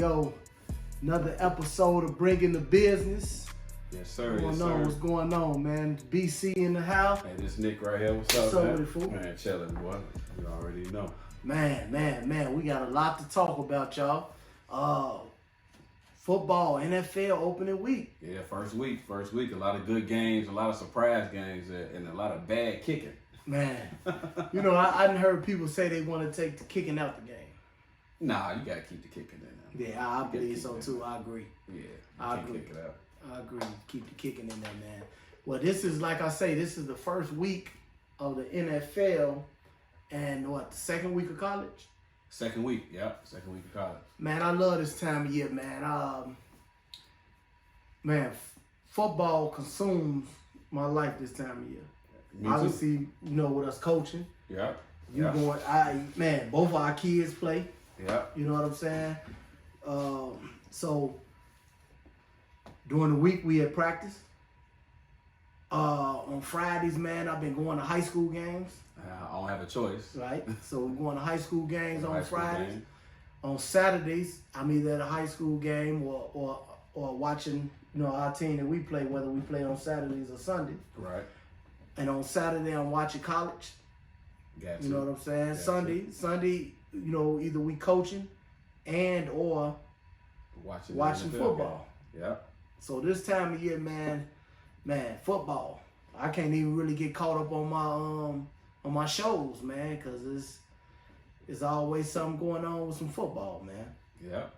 yo, another episode of Bringing the Business. Yes, sir. What's going on, man? BC in the house. Hey, this Nick right here. What's up, man? What's up with it, fool? Man, chilling, boy. You already know. Man, we got a lot to talk about, y'all. Football, NFL opening week. Yeah, first week. A lot of good games, a lot of surprise games, and a lot of bad kicking. Man, you know, I done heard people say they want to take the kicking out the game. Nah, you got to keep the kicking in there. Yeah, I believe so, too. I agree. Yeah, I agree. Kick it out. I agree. Keep the kicking in there, man. Well, this is, like I say, this is the first week of the NFL and the second week of college? Second week of college. Man, I love this time of year, man. Football consumes my life this time of year. Me Obviously, too. you know, with us coaching. Yeah. Both of our kids play. Yeah. You know what I'm saying? So during the week we had practice. On Fridays, man, I've been going to high school games. I don't have a choice. Right? So we're going to high school games on Fridays. Game. On Saturdays, I'm either at a high school game or watching, you know, our team that we play, whether we play on Saturdays or Sundays. Right. And on Saturday, I'm watching college. Got you know what I'm saying? Sunday, you know, either we coaching and or watching football. Game. Yeah. So this time of year, man, football. I can't even really get caught up on my shows, man, because it's always something going on with some football, man. Yeah.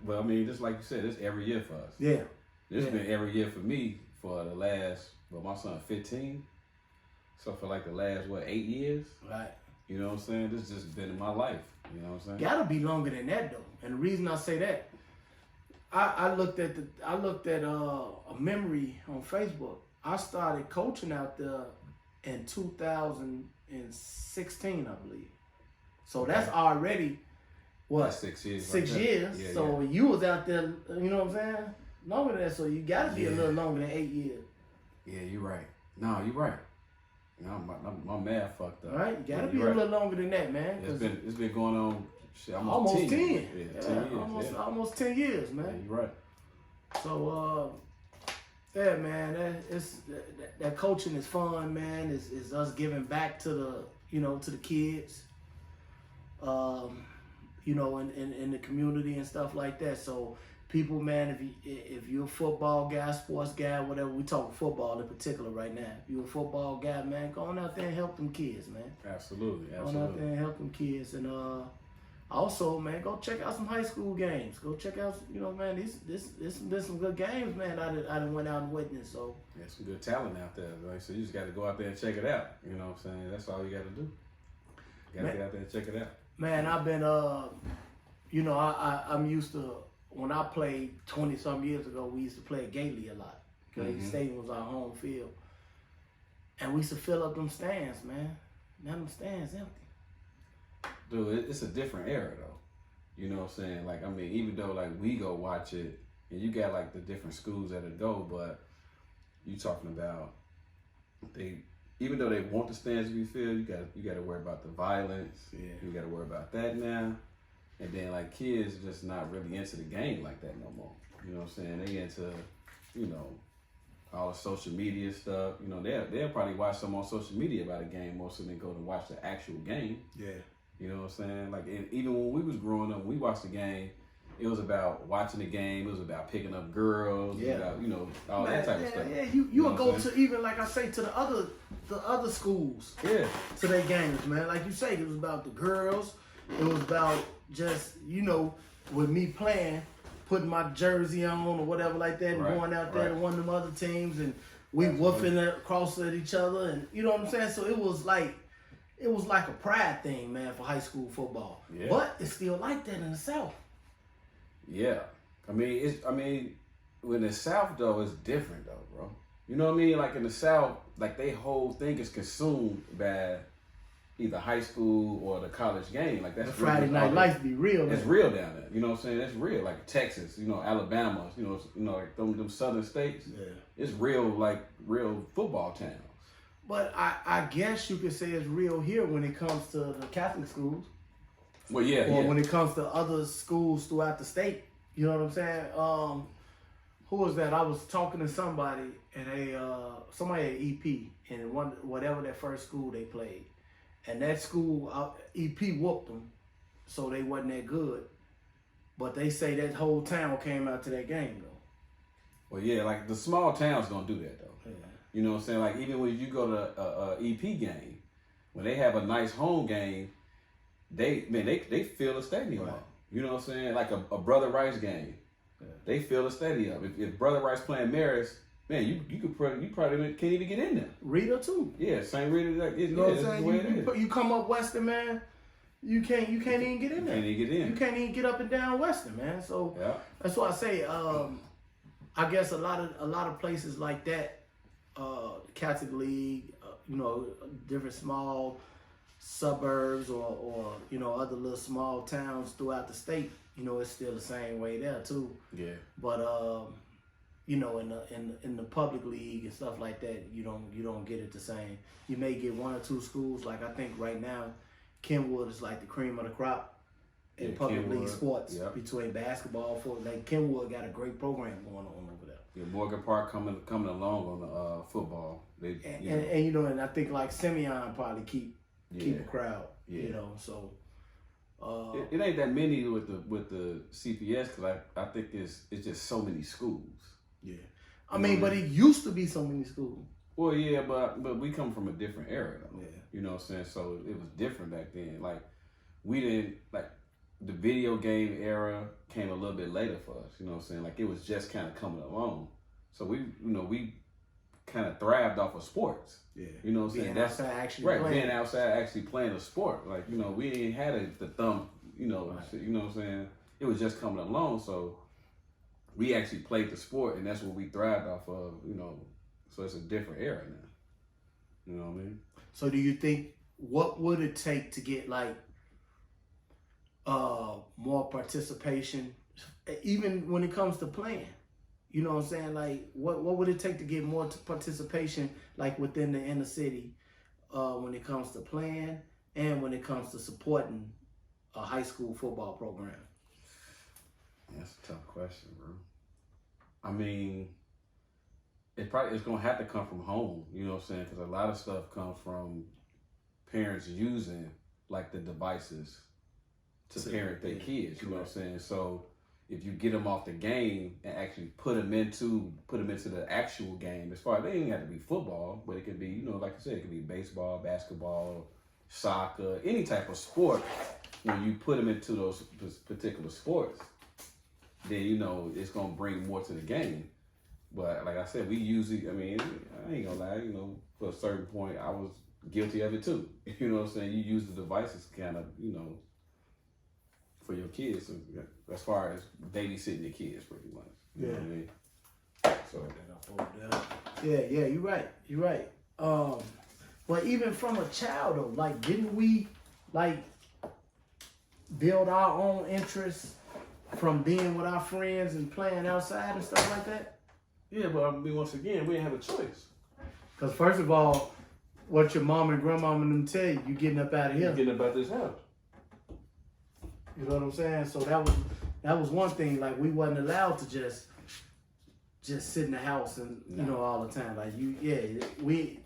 Well, I mean, just like you said, it's every year for us. Yeah. It's been every year for me for the last, my son 15. So for like the last, 8 years? Right. You know what I'm saying? This has just been in my life. You know what I'm saying? Gotta be longer than that though. And the reason I say that, I looked at a memory on Facebook. I started coaching out there in 2016, I believe. So that's already That's 6 years. 6 years. Yeah, so you was out there, you know what I'm saying? Longer than that. So you gotta be a little longer than 8 years. Yeah, you're right. No, you're right. No, my math fucked up. All right, you gotta be a little longer than that, man. It's been going on almost 10. 10 years. Almost 10 years, man. Yeah, you're right. So man, that coaching is fun, man. Is us giving back to the kids, you know, in the community and stuff like that. So people, man, if you're a football guy, sports guy, whatever, we talk football in particular right now. If you're a football guy, man, go on out there and help them kids, man. Absolutely. Go on out there and help them kids. And also, man, go check out some high school games. Go check out, you know, man, this been some good games, man. I done went out and witnessed. So there's some good talent out there, right? So you just got to go out there and check it out. You know what I'm saying? That's all you got to do. You got to get out there and check it out. Man, I've been, you know, I'm used to, when I played 20-some years ago, we used to play at Gately a lot. Gately Stadium was our home field. And we used to fill up them stands, man. Now them stands empty. Dude, it's a different era, though. You know what I'm saying? Like, I mean, even though, like, we go watch it, and you got, like, the different schools that go, but you talking about, even though they want the stands to be filled, you got to worry about the violence. Yeah. You got to worry about that now. And then, like, kids just not really into the game like that no more. You know what I'm saying? They into, you know, all the social media stuff. You know, they'll probably watch some on social media about a game more so than go to watch the actual game. Yeah. You know what I'm saying? Like, even when we was growing up, when we watched the game, it was about watching the game. It was about picking up girls. Yeah. About, you know, all that type of stuff. Yeah, you would go to, even like I say, to the other schools. Yeah. To their games, man. Like you say, it was about the girls. It was about just, you know, with me playing, putting my jersey on or whatever like that, and going out there to one of them other teams, and we woofing across at each other, and you know what I'm saying? So it was like a pride thing, man, for high school football. Yeah. But it's still like that in the South. Yeah. I mean, when the South, though, it's different, though, bro. You know what I mean? Like, in the South, like, they whole thing is consumed by either high school or the college game. Like, that's the Friday night lights be real. It's real down there. You know what I'm saying? That's real. Like Texas, you know, Alabama, you know, like them southern states. Yeah. It's real, like, real football towns. But I guess you could say it's real here when it comes to the Catholic schools. Well, yeah. Or when it comes to other schools throughout the state, you know what I'm saying? Who was that? I was talking to somebody, and somebody at EP, and whatever that first school they played, and that school EP whooped them, so they wasn't that good. But they say that whole town came out to that game though. Well, yeah, like the small towns don't do that though. Yeah. You know what I'm saying? Like even when you go to a EP game, when they have a nice home game, they fill the stadium Right. up. You know what I'm saying? Like a Brother Rice game, they fill the stadium up. If Brother Rice playing Marist, man, you probably can't even get in there. Rita too. Yeah, St. Rita. You know what I'm saying? You come up Western, man. You can't even get in there. You can't even get in. You can't even get up and down Western, man. So yeah. That's why I say, I guess a lot of places like that, Catholic League, different small suburbs or other little small towns throughout the state, it's still the same way there too. Yeah. But in the public league and stuff like that, you don't get it the same. You may get one or two schools. Like I think right now, Kenwood is like the cream of the crop in public Kenwood, league sports between basketball, football. Like Kenwood got a great program going on over there. Yeah, Morgan Park coming along on the football. And I think like Simeon probably keep a crowd. Yeah. So it ain't that many with the CPS because I think it's just so many schools. Yeah, I mean, but it used to be so many schools. Well, yeah, but we come from a different era though. Yeah. You know what I'm saying? So it was different back then. Like we didn't like the video game era came a little bit later for us. You know what I'm saying? Like it was just kind of coming along. So we kind of thrived off of sports. Yeah. You know what I'm saying? That's outside actually right. playing. Being outside actually playing a sport. Like, we ain't had the thumb, Right. you know what I'm saying? It was just coming along. So we actually played the sport and that's what we thrived off of, So it's a different era now. You know what I mean? So do you think, what would it take to get like more participation, even when it comes to playing? You know what I'm saying? Like, what would it take to get more participation, like within the inner city, when it comes to playing and when it comes to supporting a high school football program? That's a tough question, bro. I mean, it's gonna have to come from home. You know what I'm saying? Because a lot of stuff comes from parents using like the devices to parent their kids. You know what I'm saying? So if you get them off the game and actually put them into the actual game, as far as they ain't have to be football, but it could be, like you said, it could be baseball, basketball, soccer, any type of sport. When you put them into those particular sports, then it's gonna bring more to the game. But like I said, we usually, I ain't gonna lie, for a certain point, I was guilty of it too. You know what I'm saying? You use the devices kind of, for your kids, as far as babysitting your kids, pretty much. You know what I mean? So Yeah, you're right. You're right. But even from a child though, like, didn't we like build our own interests from being with our friends and playing outside and stuff like that? Yeah, but once again, we didn't have a choice. Because first of all, what your mom and grandmama and them tell you, you getting up out of here. You getting up out this house. You know what I'm saying? So that was one thing. Like, we wasn't allowed to just sit in the house and all the time. Like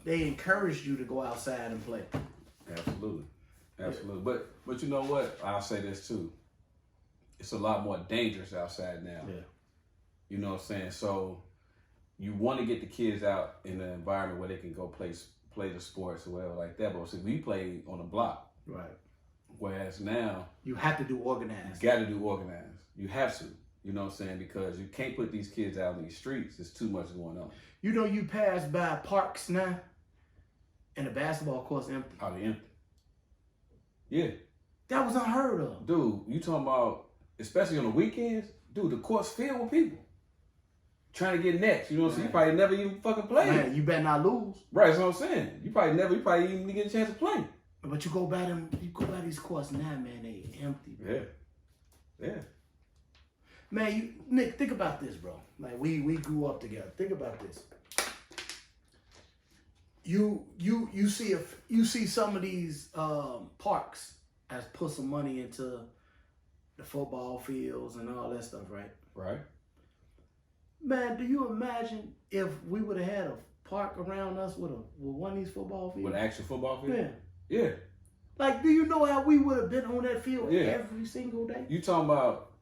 they encouraged you to go outside and play. Absolutely. But you know what? I'll say this too. It's a lot more dangerous outside now. Yeah. You know what I'm saying? So you want to get the kids out in an environment where they can go play the sports or whatever like that. But see, we play on a block. Right. Whereas now you have to do organized. You got to do organized. You have to. You know what I'm saying? Because you can't put these kids out in these streets. There's too much going on. You pass by parks now, and the basketball court's empty. Oh, they empty. Yeah. That was unheard of. Dude, you talking about, especially on the weekends, dude, the court's filled with people trying to get next. You know what I'm saying? You probably never even fucking play. Man, you better not lose. Right, that's what I'm saying. You probably even get a chance to play. But you go by these courts now, man, they empty, bro. Yeah. Man, Nick, think about this, bro. Like, we grew up together. Think about this. You see some of these parks has put some money into the football fields and all that stuff, right? Right. Man, do you imagine if we would have had a park around us with one of these football fields? With an actual football field? Yeah. Yeah. Like, do you know how we would have been on that field Yeah. every single day? You talking about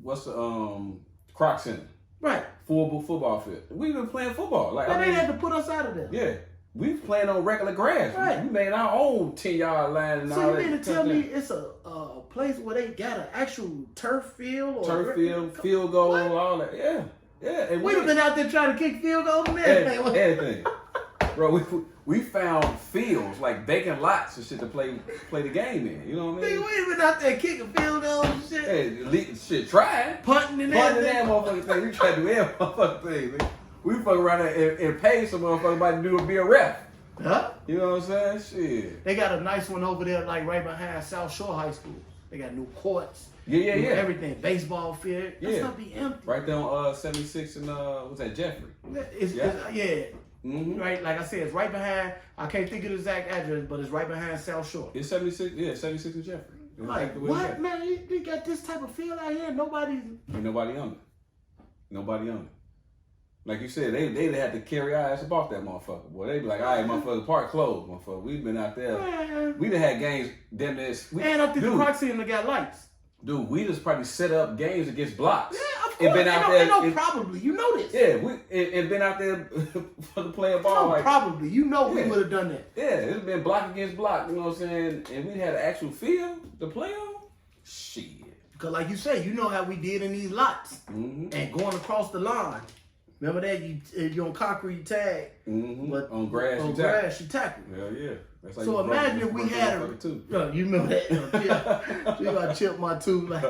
what's the Croc Center? Right. Full football field. We've been playing football. Like But they had to put us out of there. Yeah. We was playing on regular grass. Right. We made our own 10-yard line and all So that. you mean to tell me it's a place where they got an actual turf field? Turf field, field goal, what? all that. Yeah. Yeah. And We'd have been out there trying to kick field goals and everything. Everything. Bro, we found fields, like vacant lots and shit to play the game in. You know what I mean? We'd have been out there kicking field goals and shit. Hey, shit, trying. Punting and Punting everything. that motherfucking thing. We tried to do every motherfucking thing. Man. We fuck around there and pay some motherfucker about to be a ref. Huh? You know what I'm saying? Shit. They got a nice one over there, like right behind South Shore High School. They got new courts. Yeah. Everything. Baseball field. That Yeah. stuff be empty. Right there on 76 and what's that, Jeffrey? Yeah. Mm-hmm. Right, like I said, it's right behind. I can't think of the exact address, but it's right behind South Shore. It's 76. Yeah, 76 and Jeffrey. It's Like the way it's what, at. man? You got this type of field out here. Nobody's. Ain't nobody on it. Nobody on it. Like you said, they had to carry our ass about that motherfucker. Boy, they be like, all right, motherfucker, park closed, motherfucker. We've been out there. Man. We done had games damn near. And up to the proxy and they got lights. Dude, we just probably set up games against blocks. Yeah, of And course. been out there. No, probably. You know this. Yeah, and been out there for the playing ball. No, Like, probably. You know we Yeah. would have done that. yeah, it's been block against block. You know what I'm saying? And we had an actual field to play on. Shit. Because like you say, you know how we did in these lots. Mm-hmm. And going across the line. Remember that? You on concrete tag. Mm-hmm. But On grass, on you tackle. grass, you tackle. Hell yeah. That's how So you imagine if we broke had the a. motherfucker too. You remember that? Yeah. You got to chip my tooth. Like,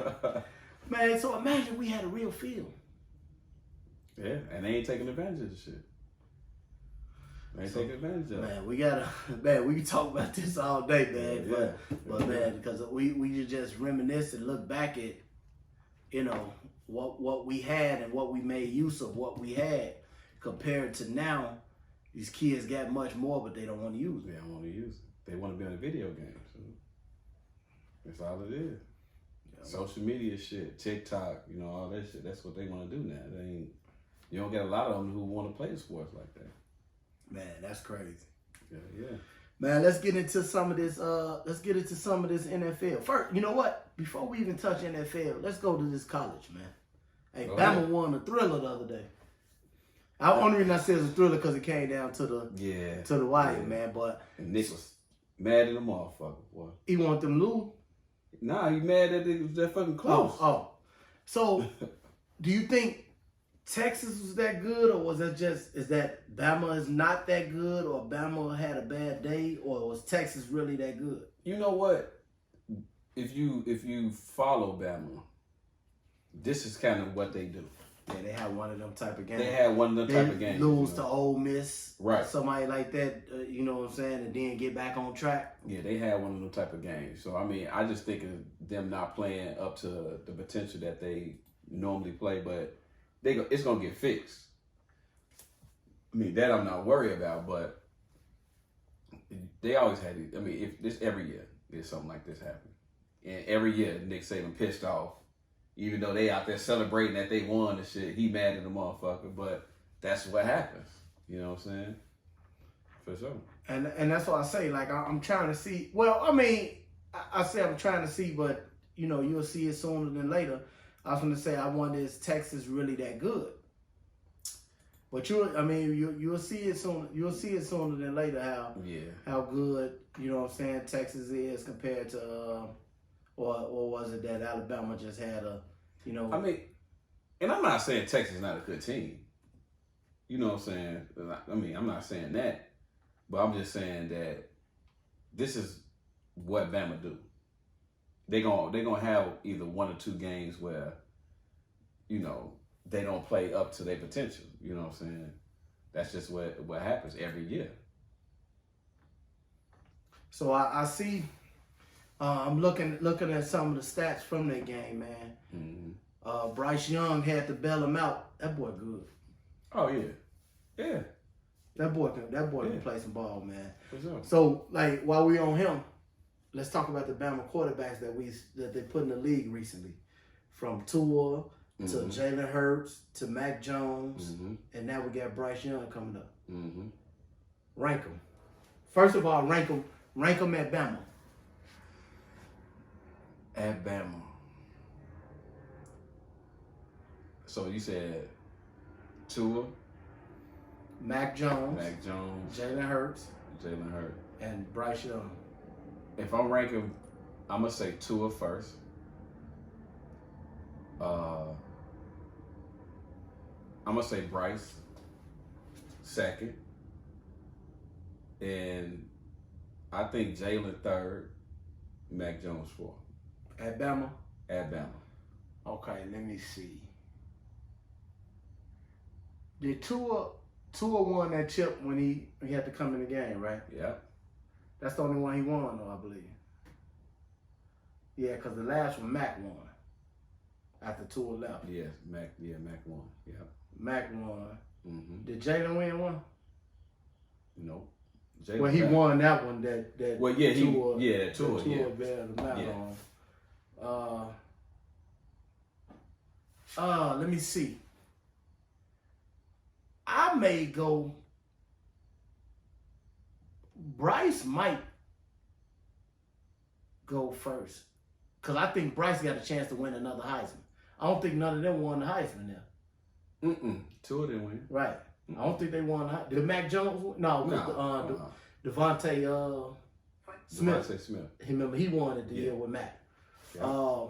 man, so imagine we had a real field. Yeah, and they ain't taking advantage of the shit. They ain't taking advantage of it. Man, we can talk about this all day, man. Yeah. But man, because we just reminisce and look back at, you know, what we had and what we made use of what we had compared to now. These kids got much more, but they don't want to use it. They don't want to use it. They want to be on a video game. So that's all it is. Yeah. Social media shit, TikTok, you know, all that shit. That's what they want to do now. They ain't. You don't get a lot of them who want to play the sports like that. Man, that's crazy. Yeah. Man, let's get into some of this. Let's get into some of this NFL. First, you know what? Before we even touch NFL, let's go to this college, man. Hey, Go Bama ahead. won a thriller the other day. The only reason I said it's a thriller because it came down to the wire, man. But And Nick was mad at the motherfucker, boy. he want them to lose. Nah, he mad that it was that fucking close. Oh. So, do you think Texas was that good, or was that is that Bama is not that good, or Bama had a bad day, or was Texas really that good? You know what? If you follow Bama, this is kind of what they do. Yeah, they had one of them type of games. They had one of them type of games. Lose you to know? Ole Miss, Right. Somebody like that, you know what I'm saying, and then get back on track. Yeah, they had one of them type of games. So I mean, I just think of them not playing up to the potential that they normally play, but it's gonna get fixed. I mean, that I'm not worried about, but they always had it. I mean, if this every year there's something like this happen, and every year Nick Saban pissed off, even though they out there celebrating that they won and shit, he mad at the motherfucker. But that's what happens. You know what I'm saying? For sure. And that's why I say, like, I'm trying to see. Well, I mean, I say I'm trying to see, but you know, you'll see it sooner than later. I was going to say, I wonder, is Texas really that good? But you'll see it soon. You'll see it sooner than later how good, you know what I'm saying, Texas is compared to or was it that Alabama just had a, you know? I mean, and I'm not saying Texas is not a good team. You know what I'm saying? I mean, I'm not saying that, but I'm just saying that this is what Bama do. They're gonna have either one or two games where, you know, they don't play up to their potential. You know what I'm saying? That's just what happens every year. So I see. I'm looking at some of the stats from that game, man. Mm-hmm. Bryce Young had to bail him out. That boy good. Oh yeah, yeah. That boy can play some ball, man. For sure. So like while we on him, let's talk about the Bama quarterbacks that they put in the league recently, from Tua to Jalen Hurts to Mac Jones, and now we got Bryce Young coming up. Rank them. First of all, rank them at Bama. At Bama. So you said Tua, Mac Jones, Jalen Hurts, and Bryce Young. If I'm ranking, I'm gonna say Tua first. I'm gonna say Bryce second, and I think Jalen third, Mac Jones fourth. At Bama? At Bama. Okay, let me see. Did Tua won that chip when he had to come in the game, right? Yeah. That's the only one he won, though, I believe. Yeah, because the last one, Mac won. After Tua left. Yes, Mac won. Yeah. Mac won. Did Jalen win one? Nope. Well, he won that one. That well, yeah, Tua, Tua bear the Mac on. Let me see. I may go. Bryce might go first, because I think Bryce got a chance to win another Heisman. I don't think none of them won the Heisman now. Tua didn't win. Right. I don't think they won. Did Mac Jones win? No. Devontae Smith. Remember, he won it the year with Mac. Yeah.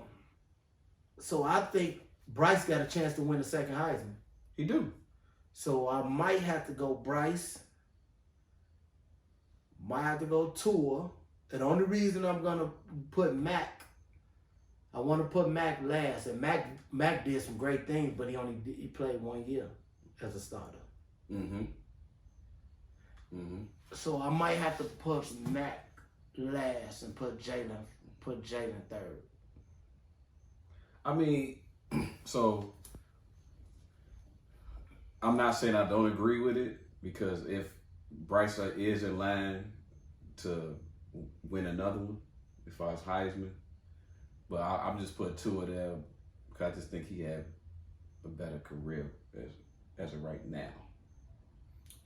So I think Bryce got a chance to win the second Heisman. He do. So I might have to go Bryce. Might have to go Tua. And the only reason I'm gonna put Mac, I want to put Mac last. And Mac did some great things, but he played 1 year as a starter. So I might have to put Mac last and put Jalen third. I mean, so I'm not saying I don't agree with it, because if Bryce is in line to win another one as far as Heisman, but I'm just putting Tua there because I just think he had a better career as of right now.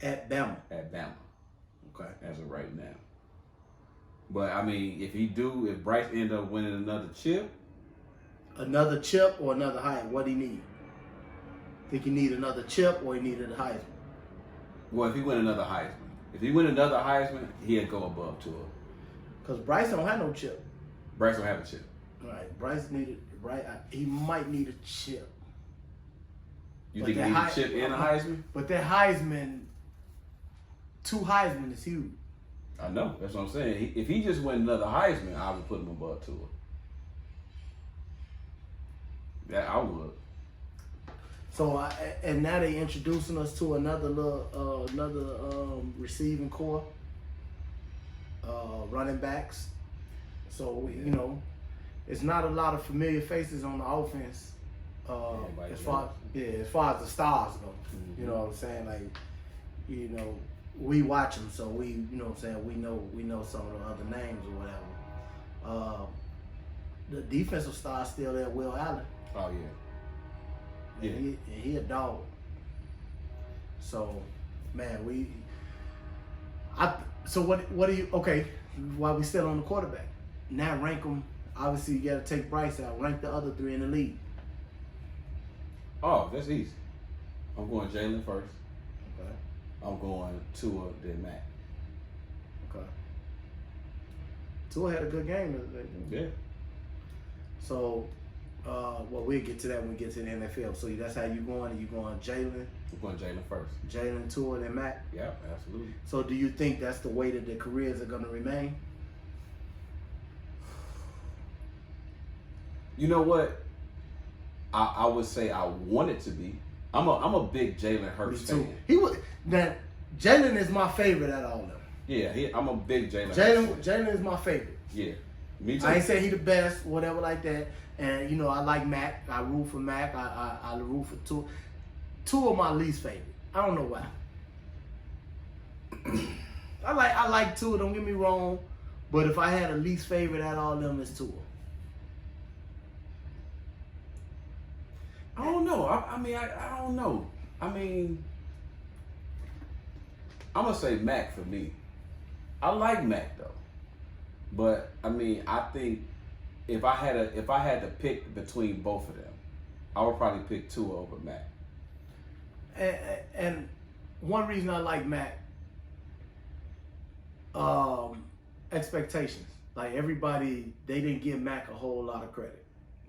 At Bama. Okay. As of right now. But I mean, if Bryce end up winning another chip or another Heisman, what do he need? Think he need another chip or he needed a Heisman? Well, if he win another Heisman, he'd go above Tua. Because Bryce don't have no chip. Bryce don't have a chip. Right. He might need a chip. You think he needs a chip and a Heisman? But that Heisman, 2 Heisman is huge. I know. That's what I'm saying. If he just win another Heisman, I would put him above Tua. Yeah, I would. So and now they introducing us to another receiving core, running backs. So it's not a lot of familiar faces on the offense. As far as the stars go, you know what I'm saying? Like, we watch them, so we know some of the other names or whatever. The defensive star still there, Will Allen. Oh yeah. Yeah, he a dog. So, man, so what do you? Okay, while we still on the quarterback, now rank them. Obviously, you got to take Bryce out. Rank the other 3 in the league. Oh, that's easy. I'm going Jalen first. Okay. I'm going Tua, then Mac. Okay. Tua had a good game today. Yeah. So, we'll get to that when we get to the NFL. So that's how you going? You going Jalen? I'm going Jalen first. Jalen, Tua, then Mac? Yeah, absolutely. So do you think that's the way that their careers are going to remain? You know what? I would say I want it to be. I'm a big Jalen Hurts fan. Jalen is my favorite out of all of them. Yeah, I'm a big Jalen. Jalen is my favorite. Yeah, me too. I ain't saying he the best, whatever like that. And I like Mac. I root for Mac. I root for Tua. Tua my least favorite. I don't know why. I like Tua. Don't get me wrong, But if I had a least favorite out of all of them, it's Tua. I don't know. I mean, I don't know. I mean, I'm gonna say Mac for me. I like Mac though, but I mean, I think if I had to pick between both of them, I would probably pick Tua over Mac. And one reason I like Mac, expectations. Like everybody, they didn't give Mac a whole lot of credit.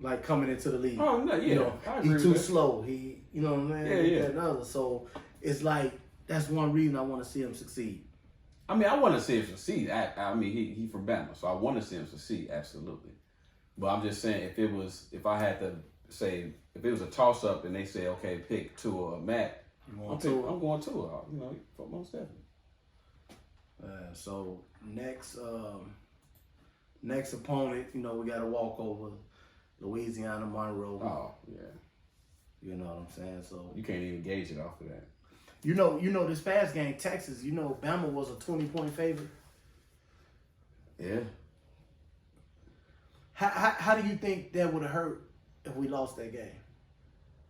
Like coming into the league. Oh no, yeah, you know, I agree he's too with that. slow. He, you know what I'm saying? Yeah. And other. So it's like that's one reason I want to see him succeed. I mean, I want to see him succeed. I mean, he from Bama, so I want to see him succeed, absolutely. But I'm just saying, if I had to say, if it was a toss up and they say, okay, pick Tua or Mac, I'm going Tua. You know, for most definitely. So next opponent, you know, we got to walk over Louisiana Monroe. Oh yeah. You know what I'm saying? So You can't even gauge it off of that. You know, this past game, Texas, you know, Bama was a 20-point favorite. Yeah. How do you think that would have hurt if we lost that game?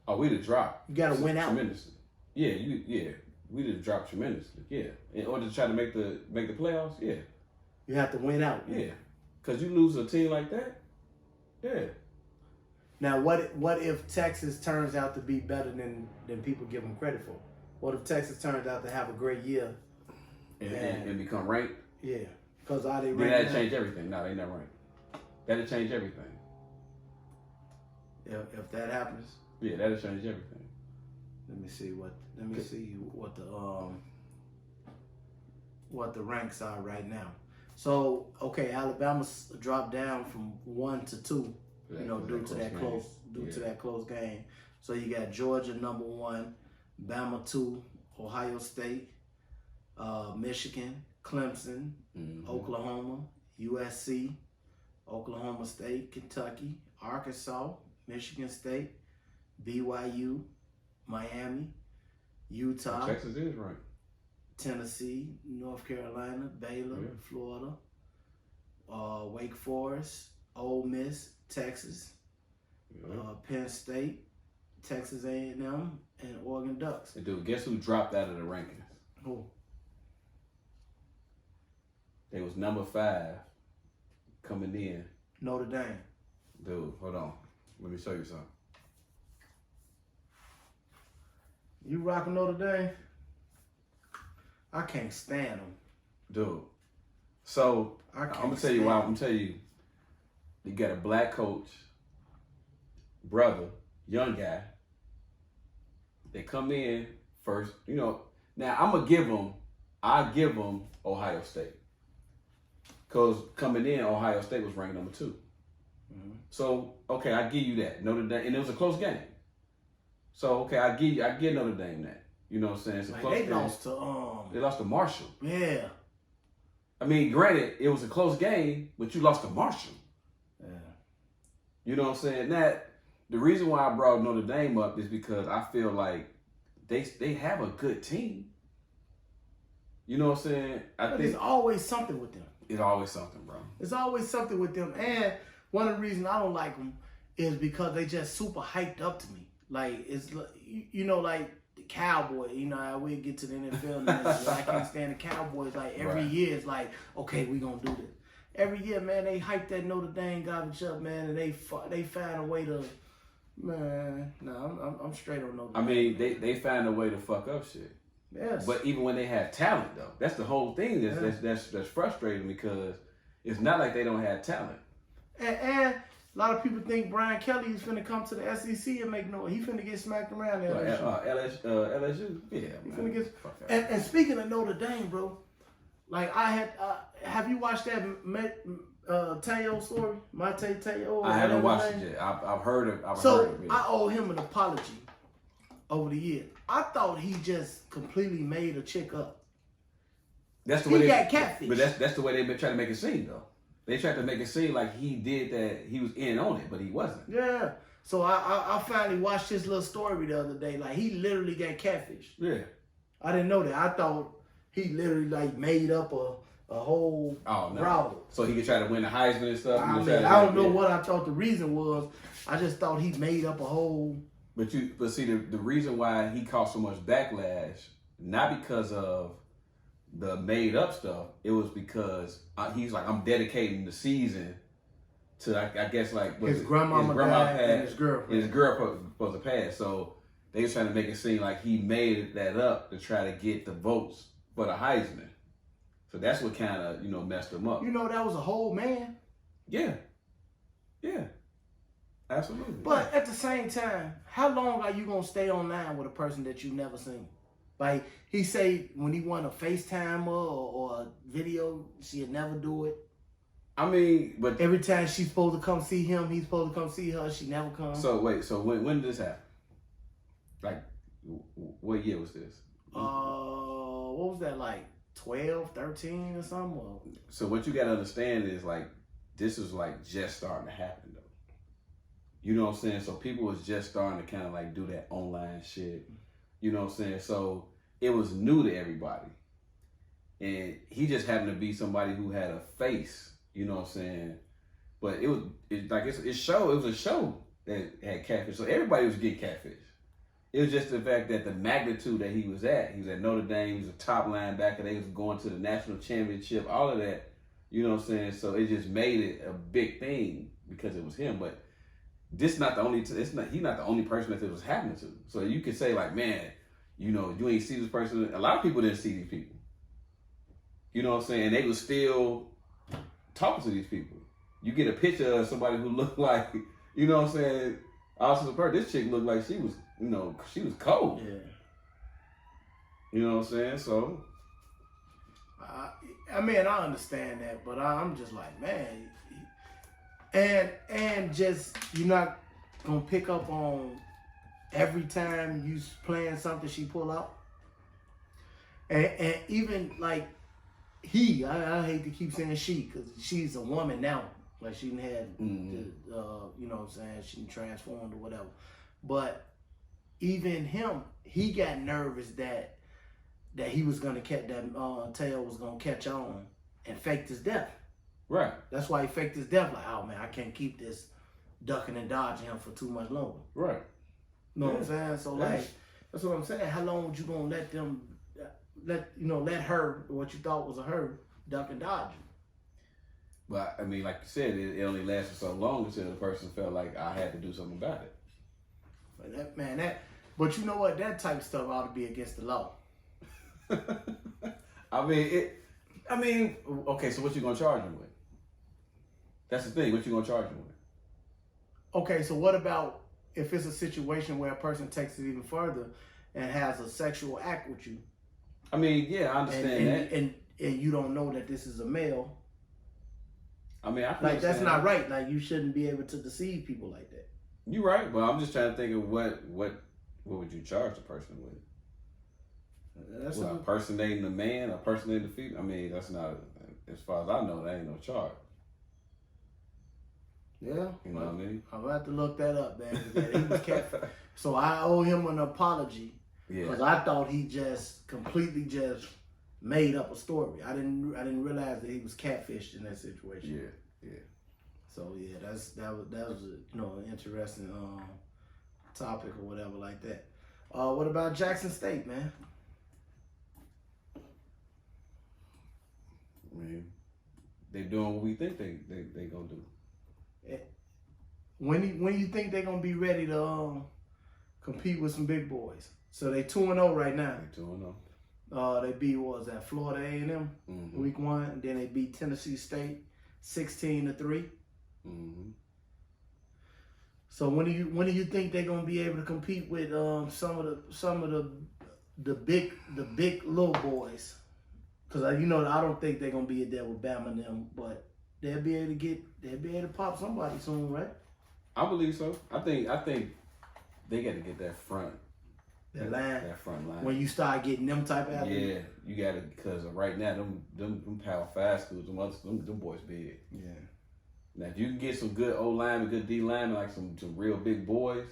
Oh, we'd have dropped. You got to win out tremendously. Yeah, we'd have dropped tremendously. Yeah, in order to try to make the playoffs. Yeah, You have to win out. yeah, because you lose a team like that. Yeah. Now, what if Texas turns out to be better than people give them credit for? What if Texas turns out to have a great year And become ranked? Yeah, because are they Then ranked? that'd change everything. No, they not ranked. That'd change everything. If that happens, Yeah, that'd change everything. let me see what the ranks are right now. So okay, Alabama's dropped down from 1 to 2. You know, due to that close game. So you got Georgia number 1, Bama 2, Ohio State, Michigan, Clemson, Oklahoma, USC, Oklahoma State, Kentucky, Arkansas, Michigan State, BYU, Miami, Utah, Texas is ranked. Tennessee, North Carolina, Baylor, Florida, Wake Forest, Ole Miss, Texas, Penn State, Texas A&M, and Oregon Ducks. Hey, dude, guess who dropped out of the rankings? Who? They was number 5 coming in. Notre Dame. Dude, hold on. Let me show you something. You rocking Notre Dame? I can't stand them. Dude. So, I'm going to tell you why. I'm going to tell you. You got a black coach, brother, young guy. They come in first. You know, now I'm going to give them Ohio State. Because coming in, Ohio State was ranked number 2. Mm-hmm. So, okay, I give you that. Notre Dame, and it was a close game. So, okay, I give Notre Dame that. You know what I'm saying? It's a close game. They lost to Marshall. Yeah. I mean, granted, it was a close game, but you lost to Marshall. Yeah. You know what I'm saying? That the reason why I brought Notre Dame up is because I feel like they have a good team. You know what I'm saying? But there's always something with them. It's always something, bro. There's always something with them. And one of the reasons I don't like them is because they just super hyped up to me. Like, it's, you know, like the Cowboys, you know, we'll get to the NFL and I can't stand the Cowboys. Like, every year it's like, okay, we going to do this. Every year, man, they hype that Notre Dame garbage up, man, and they find a way to, man, no, I'm straight on Notre Dame. I mean, they find a way to fuck up shit. Yes. But even when they have talent, though, that's the whole thing that's frustrating because it's not like they don't have talent. And a lot of people think Brian Kelly is finna come to the SEC and make noise. He finna get smacked around there. LSU? Yeah, he man. finna get. And speaking of Notre Dame, bro, like I had, have you watched that Teo story? Mate Teo? I haven't watched it yet. I've heard it. I owe him an apology over the years. I thought he just completely made a chick up. That's the way he got catfish. But that's the way they been trying to make it seem, though. They tried to make it seem like he did that. He was in on it, but he wasn't. Yeah. So I finally watched his little story the other day. Like, he literally got catfish. Yeah. I didn't know that. I thought he literally like made up a a whole brawl. So he could try to win the Heisman and stuff. I don't know what I thought the reason was. I just thought he made up a whole. But see, the reason why he caught so much backlash, not because of the made up stuff, it was because he's like, I'm dedicating the season to, I guess, like his grandma died and his girlfriend. His girl supposed to pass. So they was trying to make it seem like he made that up to try to get the votes for the Heisman. So that's what kind of, messed him up. That was a whole man. Yeah. Yeah. Absolutely. But at the same time, how long are you going to stay online with a person that you've never seen? Like, he say when he want a FaceTime or a video, she'll never do it. I mean, but... Every time she's supposed to come see him, he's supposed to come see her, she never comes. So, wait, when did this happen? Like, what year was this? What was that, like 12, 13 or something? Or... So what you got to understand is, like, this is, like, just starting to happen, though. You know what I'm saying? So people was just starting to kind of, like, do that online shit. You know what I'm saying? So it was new to everybody. And he just happened to be somebody who had a face, you know what I'm saying? But it was a show that had catfish. So everybody was getting catfish. It was just the fact that the magnitude that he was at Notre Dame, he was a top linebacker, they was going to the national championship, all of that, you know what I'm saying? So it just made it a big thing because it was him. But he's not the only person that this was happening to. So you could say, like, man, you ain't see this person. A lot of people didn't see these people. You know what I'm saying? And they was still talking to these people. You get a picture of somebody who looked like, you know what I'm saying? Also, this chick looked like she was, she was cold. Yeah. You know what I'm saying? So. I understand that, but I'm just like, man. And just, you're not going to pick up on every time you playing something she pull out. And even like I hate to keep saying she, because she's a woman now. Like she had, you know what I'm saying, she transformed or whatever. But even him, he got nervous that he was going to catch, that tail was going to catch on and faked his death. Right. That's why he faked his death. Like, oh man, I can't keep this ducking and dodging him for too much longer. Right. You know what I'm saying? So like, that's what I'm saying. How long would you gonna let them, let her, what you thought was a her, duck and dodge you? But I mean, like you said, it only lasted so long until the person felt like I had to do something about it. But but you know what? That type of stuff ought to be against the law. Okay, so what you gonna charge him with? That's the thing. What you gonna charge him with? Okay, so what about if it's a situation where a person takes it even further and has a sexual act with you? I mean, yeah, I understand that. And you don't know that this is a male. I mean, I like that's not right. Like you shouldn't be able to deceive people like that. You're right, but I'm just trying to think of what would you charge the person with? That's impersonating the man, or impersonating the female. I mean, that's not, as far as I know, that ain't no charge. Yeah, you know what I mean. I'm gonna have to look that up, man. He was catfish, so I owe him an apology. Yeah, because I thought he just completely made up a story. I didn't realize that he was catfished in that situation. Yeah. So yeah, that was an interesting topic or whatever like that. What about Jackson State, man? I mean, they doing what we think they gonna do. When you think they're gonna be ready to compete with some big boys? So they 2-0 right now. They 2-0. They beat, what was that, Florida A&M week 1, and then they beat Tennessee State 16-3. Mm-hmm. So when do you think they're gonna be able to compete with some of the big little boys? Because I don't think they're gonna be there with Bama and them, but they'll be able to pop somebody soon, right? I believe so. I think they got to get that front. That front line. When you start getting them type of athletes. Yeah, you got to, because right now them Power 5 schools, them boys big. Yeah. Now if you can get some good O linemen, good D linemen, like some real big boys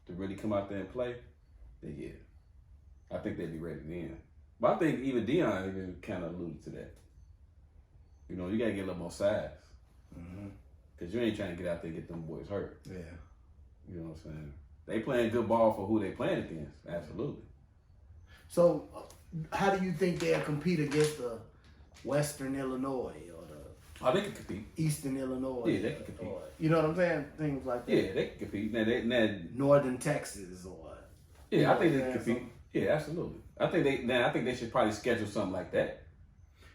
to really come out there and play, then yeah, I think they'd be ready then. But I think even Deion even kind of alluded to that. You know, you gotta get a little more size. Cause you ain't trying to get out there and get them boys hurt. Yeah. You know what I'm saying? They playing good ball for who they playing against. Absolutely. So, how do you think they'll compete against the Western Illinois or the Oh, they can compete. Eastern Illinois? Yeah, they can compete. Or, you know what I'm saying? Things like that. Yeah, they can compete. Now, Northern Texas or. yeah, I think they can compete. Yeah, absolutely. I think they should probably schedule something like that.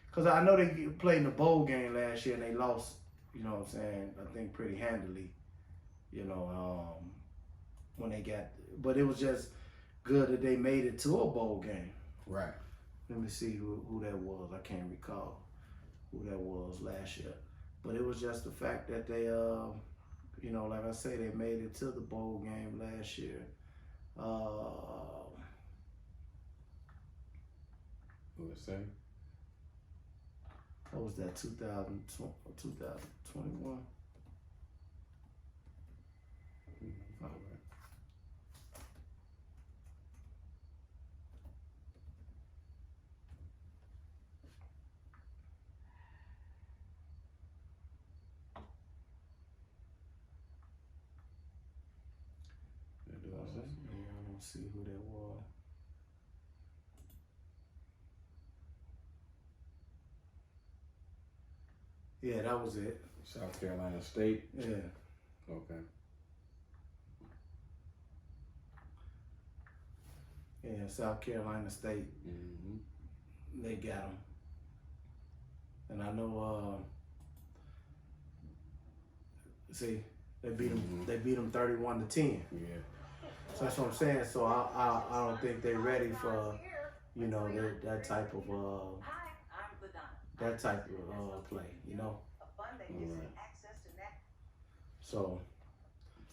Because I know they played in the bowl game last year and they lost, you know what I'm saying, I think pretty handily, you know, when they got, but it was just good that they made it to a bowl game. Right. Let me see who that was. I can't recall who that was last year. But it was just the fact that they, you know, like I say, they made it to the bowl game last year. What was it? What was that, 2021? All right. I don't see who that was. Yeah, that was it. South Carolina State. Yeah. Okay. Yeah, South Carolina State. They got them. And I know, see, they beat them. They beat them 31-10. Yeah. So that's what I'm saying. So I don't think they're ready for, you know, that type of play. You know. So,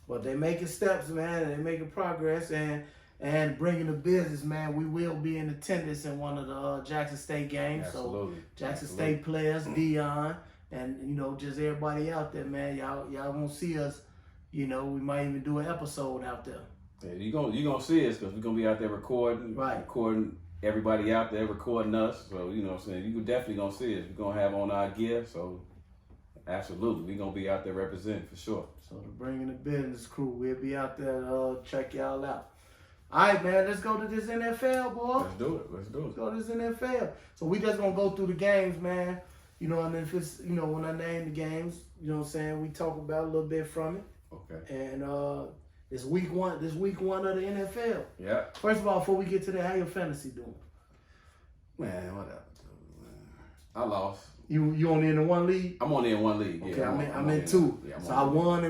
but they making steps, man. And they making progress and bringing the business, man. We will be in attendance in one of the Jackson State games. Absolutely. So Jackson State players, Dion, and you know, just everybody out there, man. Y'all won't see us. You know, we might even do an episode out there. Yeah, you gonna see us because we're gonna be out there recording, recording everybody out there, recording us. So you know what I'm saying, you definitely gonna see us. We're gonna have on our gear, so absolutely, we're gonna be out there representing for sure. So to bring in the business crew, we'll be out there to check y'all out. All right, man, let's go to this NFL, boy. Let's do it. Let's go to this NFL. So we just gonna go through the games, man. You know, and if it's, you know, when I name the games, you know what I'm saying, we talk about a little bit from it. Okay. And it's week one of the NFL. Yeah. First of all, before we get to that, how your fantasy doing? Man, whatever. I lost. You only in the one league? I'm only in one league. Okay, Yeah, I'm in two. Yeah, so I won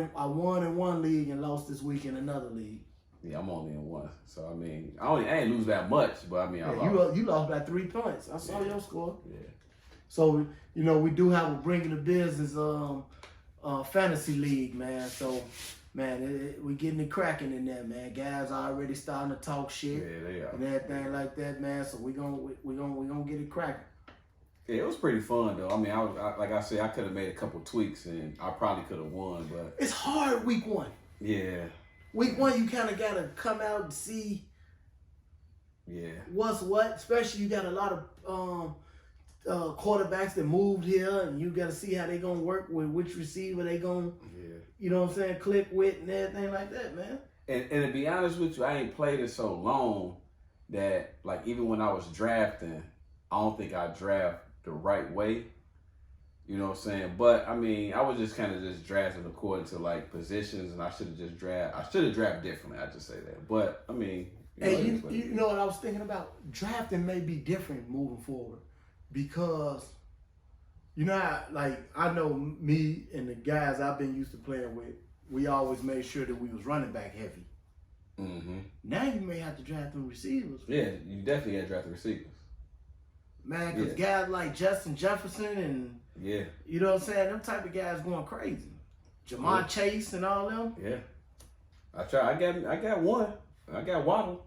in one league and lost this week in another league. Yeah, I'm only in one. So I mean, I ain't lose that much, but I mean, I lost. You lost by 3 points. I saw your score. Yeah. So you know we do have a bringing the business fantasy league, man. So man, we getting it cracking in there, man. Guys are already starting to talk shit. Yeah, they are. And everything like that, man. So we gonna get it cracking. Yeah, it was pretty fun though. I mean, like I said, I could have made a couple tweaks and I probably could have won, but it's hard week one. Yeah. Week one, you kind of gotta come out and see. Yeah. What's what? Especially you got a lot of quarterbacks that moved here, and you got to see how they gonna work with which receiver they gonna, you know what I'm saying, click with and everything like that, man. And to be honest with you, I ain't played it so long that like even when I was drafting, I don't think I draft the right way. You know what I'm saying? But I mean, I was just kind of just drafting according to like positions, and I should have drafted differently. I just say that. But I mean, you know what I was thinking about? Drafting may be different moving forward. Because, you know, I know me and the guys I've been used to playing with, we always made sure that we was running back heavy. Mm-hmm. Now you may have to draft them receivers. Yeah, you definitely got to draft the receivers. Man, because guys like Justin Jefferson and, you know what I'm saying, them type of guys going crazy. Jamar Chase and all them. Yeah. I got one. I got Waddle.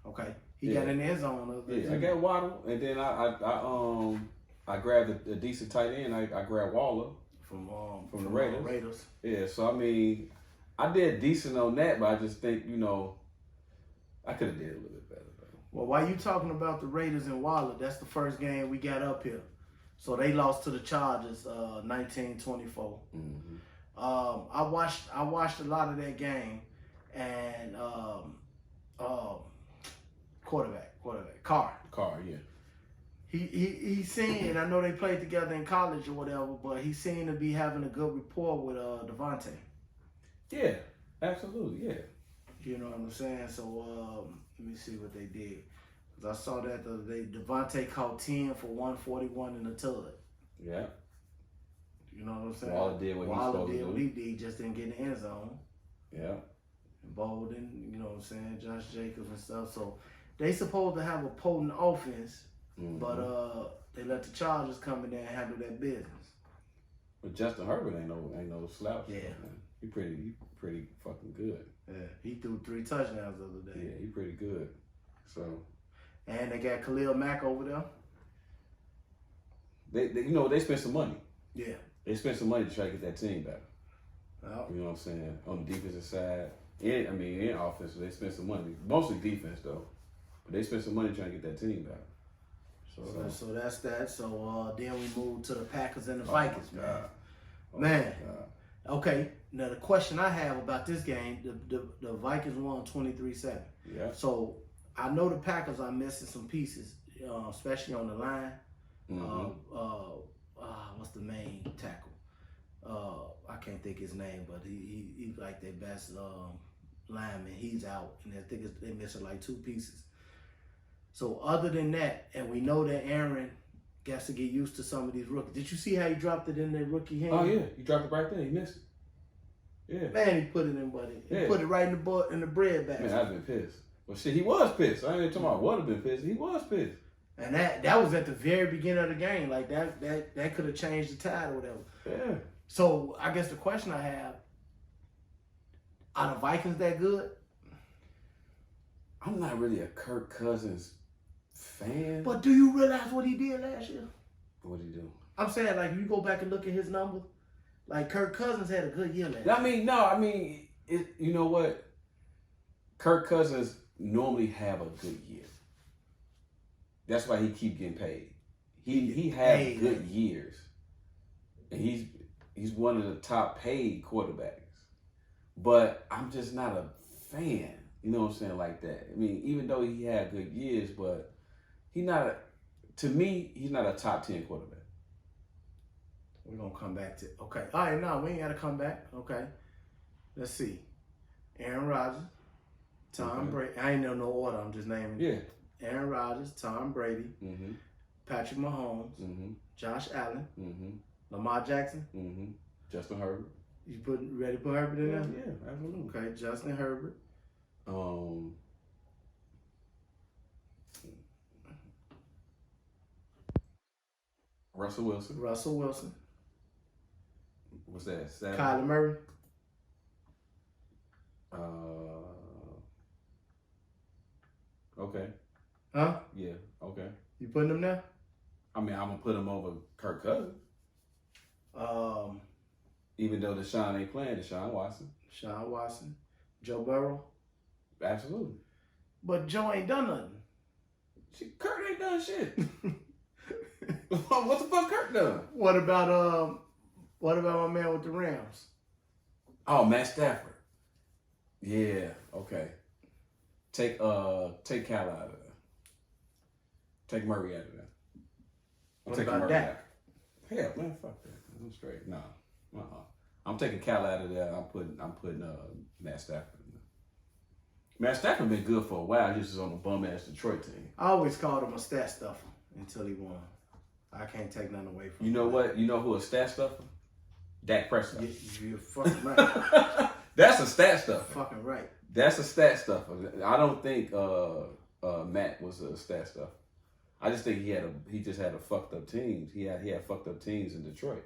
Okay. He got in the end zone. I got Waddle, and then I grabbed a decent tight end. I grabbed Waller from the Raiders. Yeah, so I mean, I did decent on that, but I just think, you know, I could have did a little bit better though. Well, while you talking about the Raiders and Waller, that's the first game we got up here. So they lost to the Chargers 19-24. I watched a lot of that game, and quarterback Carr, yeah. He seemed, and I know they played together in college or whatever, but he seemed to be having a good rapport with Devontae. Yeah, absolutely, yeah. You know what I'm saying? So let me see what they did. Cause I saw that the other day. Devontae caught 10 for 141 in the tug. Yeah. You know what I'm saying? Waller did what he did. He just didn't get in the end zone. Yeah. Bolden, you know what I'm saying? Josh Jacobs and stuff. So they supposed to have a potent offense, but they let the Chargers come in there and handle that business. But Justin Herbert ain't no slouch. Yeah. Man. He pretty fucking good. Yeah. He threw 3 touchdowns the other day. Yeah, he pretty good. So. And they got Khalil Mack over there. They spent some money. Yeah. They spent some money to try to get that team better. Oh. You know what I'm saying? On the defensive side. In offense, they spent some money. Mostly defense, though. But they spent some money trying to get that team better. So that's that. So then we move to the Packers and the Vikings, man. Man. Okay. Now the question I have about this game, the Vikings won 23-7. Yeah. So I know the Packers are missing some pieces, especially on the line. What's the main tackle? I can't think his name, but he's like their best lineman. He's out, and I think they're missing like 2 pieces. So other than that, and we know that Aaron gets to get used to some of these rookies. Did you see how he dropped it in their rookie hand? Oh yeah, he dropped it right there. He missed it. Yeah. Man, he put it in, buddy. He put it right in the bread basket. Man, I've been pissed. Well, shit, he was pissed. I ain't even talking about would have been pissed. He was pissed. And that was at the very beginning of the game. Like that could have changed the tide or whatever. Yeah. So I guess the question I have: are the Vikings that good? I'm not really a Kirk Cousins fan. But do you realize what he did last year? What did he do? I'm saying, like, you go back and look at his numbers. Like, Kirk Cousins had a good year last year. You know what? Kirk Cousins normally have a good year. That's why he keep getting paid. He had good years, and he's one of the top paid quarterbacks. But I'm just not a fan. You know what I'm saying, like that. I mean, even though he had good years, but to me, he's not a top 10 quarterback. We're going to come back to, okay. All right, no, we ain't got to come back. Okay. Let's see. Aaron Rodgers, Tom Brady. I ain't know no order. I'm just naming. Yeah. Aaron Rodgers, Tom Brady, Patrick Mahomes, Josh Allen, Lamar Jackson, Justin Herbert. You ready to put Herbert in there? Yeah, absolutely. Okay, Justin Herbert. Russell Wilson. What's that? 7? Kyler Murray. Okay. Huh? Yeah, okay. You putting him there? I mean, I'm going to put him over Kirk Cousins. Even though Deshaun ain't playing, Deshaun Watson. Joe Burrow. Absolutely. But Joe ain't done nothing. Kirk ain't done shit. What the fuck Kirk done? What about my man with the Rams? Oh, Matt Stafford. Yeah, okay. Take Cal out of there. Take Murray out of there. What about Dak? Hell, man, fuck that. I'm straight. Nah. I'm taking Cal out of there. I'm putting Matt Stafford in there. Matt Stafford been good for a while. He was on a bum ass Detroit team. I always called him a stat stuffer until he won. I can't take nothing away from him. You know what? You know who a stat stuffer? Dak Prescott. You're fucking right. That's a stat stuffer. Fucking right. That's a stat stuffer. I don't think Matt was a stat stuffer. I just think he just had a fucked up teams. He had fucked up teams in Detroit.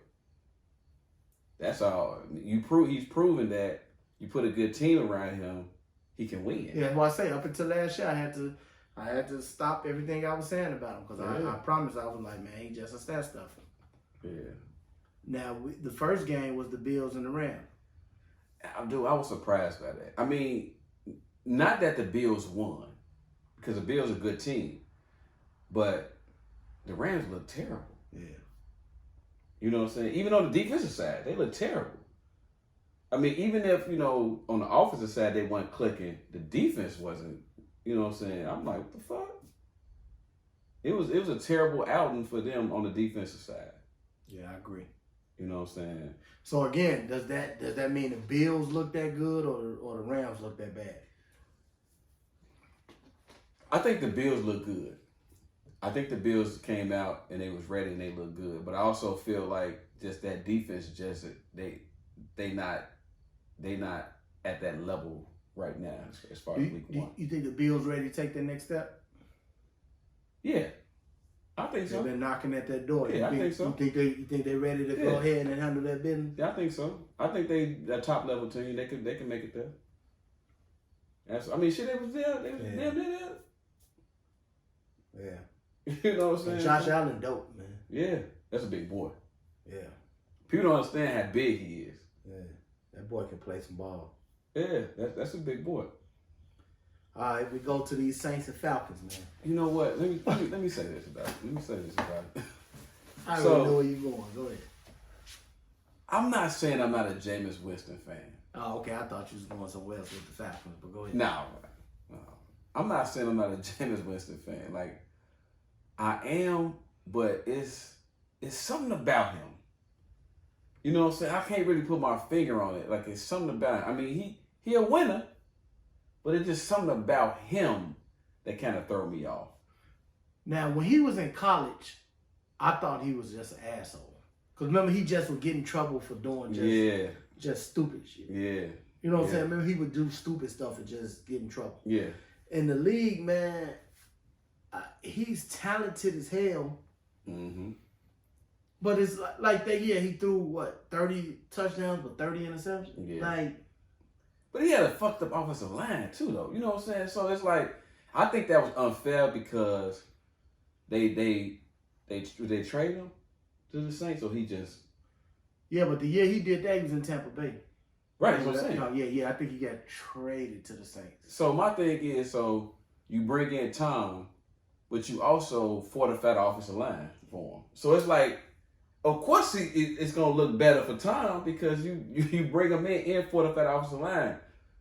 That's all. He's proven that you put a good team around him, he can win. Yeah, that's why I say up until last year I had to stop everything I was saying about him because I promised I was like, man, he just a stat stuffer. Yeah. Now the first game was the Bills and the Rams. I was surprised by that. I mean, not that the Bills won, because the Bills are a good team, but the Rams look terrible. Yeah. You know what I'm saying? Even on the defensive side, they look terrible. I mean, even if, on the offensive side they weren't clicking, the defense wasn't, you know what I'm saying? I'm like, what the fuck? It was a terrible outing for them on the defensive side. Yeah, I agree. You know what I'm saying? So again, does that mean the Bills look that good or the Rams look that bad? I think the Bills look good. I think the Bills came out and they was ready and they look good. But I also feel like just that defense, they not at that level right now as far as week one. You think the Bills ready to take the next step? Yeah, I think so. They've been knocking at that door. Yeah, I think so. You think they're ready to go ahead and handle that business? Yeah, I think so. I think that top level team, they can make it there. I mean, shit, they was there. They there. Yeah. You know what I'm saying? And Josh Allen dope, man. Yeah, that's a big boy. Yeah. People don't understand how big he is. Yeah. That boy can play some ball. Yeah, that's a big boy. All right, we go to these Saints and Falcons, man. You know what? Let me say this about it. I already know where you're going. Go ahead. I'm not saying I'm not a Jameis Winston fan. Oh, okay. I thought you was going somewhere else with the Falcons, but go ahead. No. I'm not saying I'm not a Jameis Winston fan. Like, I am, but it's something about him. You know what I'm saying? I can't really put my finger on it. Like, it's something about him. I mean, he a winner, but it's just something about him that kind of throw me off. Now, when he was in college, I thought he was just an asshole. Because remember, he just would get in trouble for doing just stupid shit. Yeah. You know what I'm saying? Remember, he would do stupid stuff and just get in trouble. Yeah. In the league, man, he's talented as hell. Mm-hmm. But it's like that year he threw, 30 touchdowns but 30 interceptions? Yeah. But he had a fucked up offensive line, too, though. You know what I'm saying? So it's like, I think that was unfair because they trade him to the Saints, or he just... Yeah, but the year he did that, he was in Tampa Bay. Right, that's what I'm saying. No, yeah, I think he got traded to the Saints. So my thing is, you bring in Tom, but you also fortify the offensive line for him. So it's like, of course it's going to look better for Tom because you bring him in fortify the offensive line.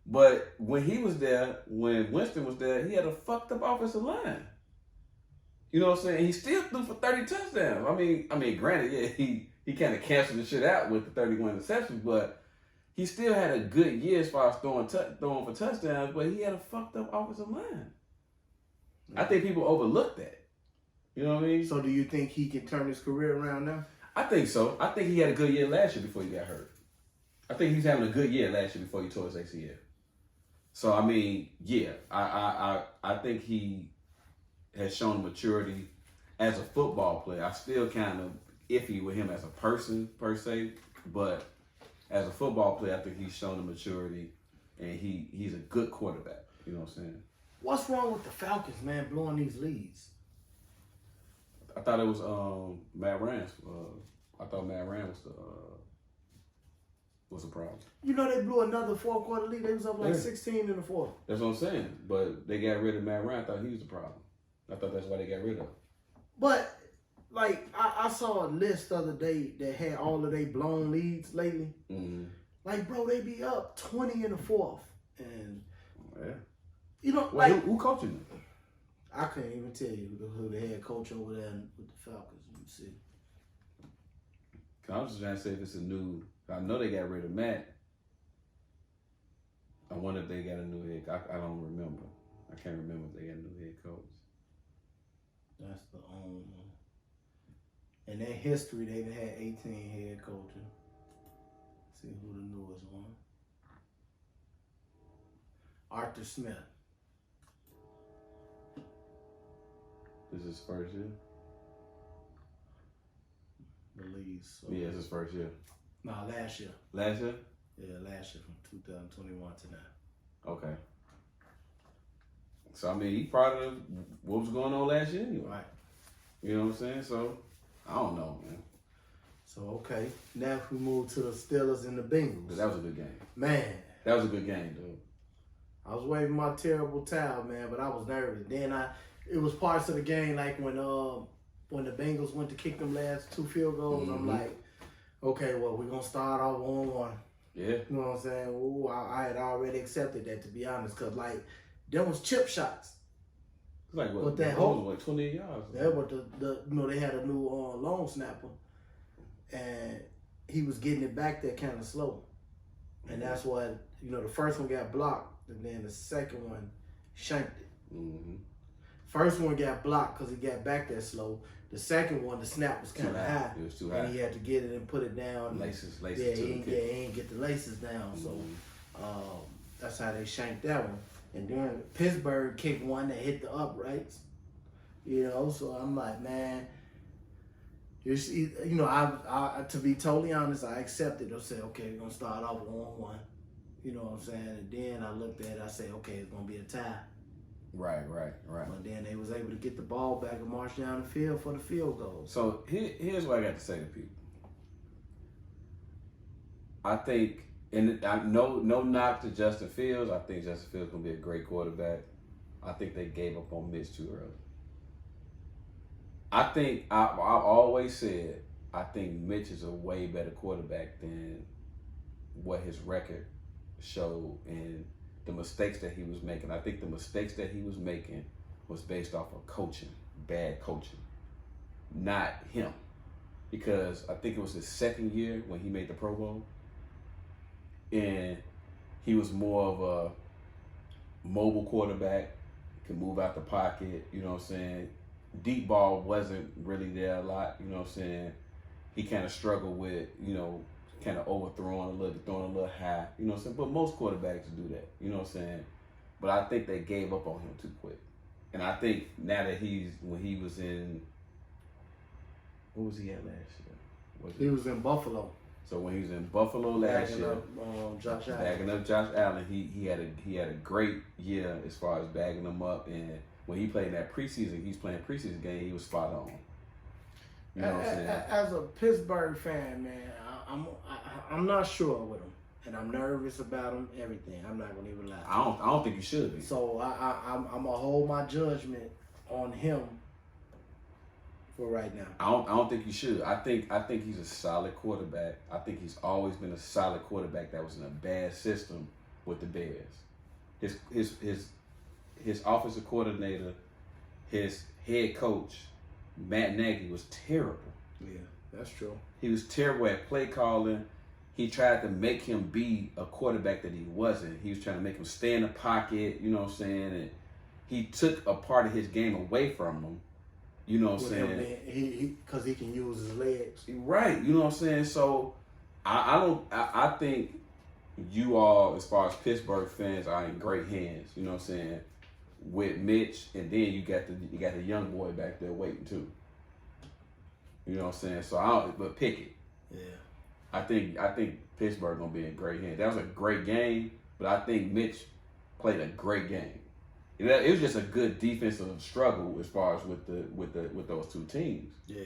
But when he was there, when Winston was there, he had a fucked up offensive line. You know what I'm saying? He still threw for 30 touchdowns. I mean, granted, yeah, he kind of canceled the shit out with the 31 interceptions, but he still had a good year as far as throwing for touchdowns, but he had a fucked up offensive line. I think people overlook that. You know what I mean? So do you think he can turn his career around now? I think so. I think he had a good year last year before he got hurt. I think he's having a good year last year before he tore his ACL. So, I mean, yeah, I think he has shown maturity as a football player. I still kind of iffy with him as a person, per se, but as a football player, I think he's shown the maturity, and he's a good quarterback. You know what I'm saying? What's wrong with the Falcons, man, blowing these leads? I thought it was Matt Ryan. I thought Matt Ryan was the problem. You know they blew another fourth quarter lead. They was up like 16 in the fourth. That's what I'm saying. But they got rid of Matt Ryan. I thought he was the problem. I thought that's why they got rid of him. But, like, I saw a list the other day that had all of their blown leads lately. Mm-hmm. Like, bro, they be up 20 in the fourth. And, you know, like... Who coaching them? I couldn't even tell you who the head coach over there with the Falcons. Let me see. I was just trying to say if it's a new... I know they got rid of Matt. I wonder if they got a new head. I don't remember. I can't remember if they got a new head coach. That's the only one. In their history, they've had 18 head coaches. Let's see who the newest one. Arthur Smith. This is his first year? Believe so. Yeah, it's his first year. No, last year. Last year? Yeah, last year from 2021 to now. Okay. So, I mean, he part of what was going on last year anyway. Right. You know what I'm saying? So, I don't know, man. So, okay. Now if we move to the Steelers and the Bengals. But that was a good game. Man. That was a good game, dude. I was waving my terrible towel, man, but I was nervous. Then it was parts of the game like when the Bengals went to kick them last 2 field goals. Mm-hmm. I'm like, okay, well, we're going to start off 1-1. Yeah. You know what I'm saying? Ooh, I had already accepted that, to be honest, because, like, there was chip shots. It's like, what? But that whole was like 28 yards. Yeah, but they had a new long snapper, and he was getting it back there kind of slow. And that's what, the first one got blocked, and then the second one shanked it. Mm-hmm. First one got blocked because he got back there slow. The second one, the snap was kind of high. It was too high. And he had to get it and put it down. Laces he ain't get the laces down. Mm-hmm. So that's how they shanked that one. And then Pittsburgh kicked one that hit the uprights. So I'm like, man, I to be totally honest, I accepted. I said, okay, we're going to start off 1-1. You know what I'm saying? And then I looked at it, I said, okay, it's going to be a tie. Right. But then they was able to get the ball back and march down the field for the field goal. So here's what I got to say to people. I think, and no knock to Justin Fields. I think Justin Fields going to be a great quarterback. I think they gave up on Mitch too early. I think, I've always said, I think Mitch is a way better quarterback than what his record showed and the mistakes that he was making. I think the mistakes that he was making was based off of coaching, bad coaching, not him. Because I think it was his second year when he made the Pro Bowl, and he was more of a mobile quarterback, could move out the pocket, you know what I'm saying? Deep ball wasn't really there a lot, you know what I'm saying? He kind of struggled with, kind of overthrowing a little bit, throwing a little high, you know what I'm saying? But most quarterbacks do that, you know what I'm saying? But I think they gave up on him too quick. And I think now that when he was in, what was he at last year? He was in Buffalo. So when he was in Buffalo last year, bagging up Josh Allen, he had a great year as far as bagging him up. And when he played in that preseason, he's playing preseason game, he was spot on. You know what I'm saying? As a Pittsburgh fan, man, I'm not sure with him, and I'm nervous about him. Everything. I'm not gonna even lie. I don't think you should be. So I'm gonna hold my judgment on him for right now. I don't think you should. I think he's a solid quarterback. I think he's always been a solid quarterback that was in a bad system with the Bears. His offensive coordinator, his head coach, Matt Nagy, was terrible. Yeah, that's true. He was terrible at play calling. He tried to make him be a quarterback that he wasn't. He was trying to make him stay in the pocket, you know what I'm saying? And he took a part of his game away from him. You know what I'm saying? Because he can use his legs. Right. You know what I'm saying? So I think you all, as far as Pittsburgh fans, are in great hands. You know what I'm saying? With Mitch, and then you got the young boy back there waiting too. You know what I'm saying? So but Pickett. Yeah. I think Pittsburgh gonna be in great hands. That was a great game, but I think Mitch played a great game. It was just a good defensive struggle as far as with those two teams. Yeah.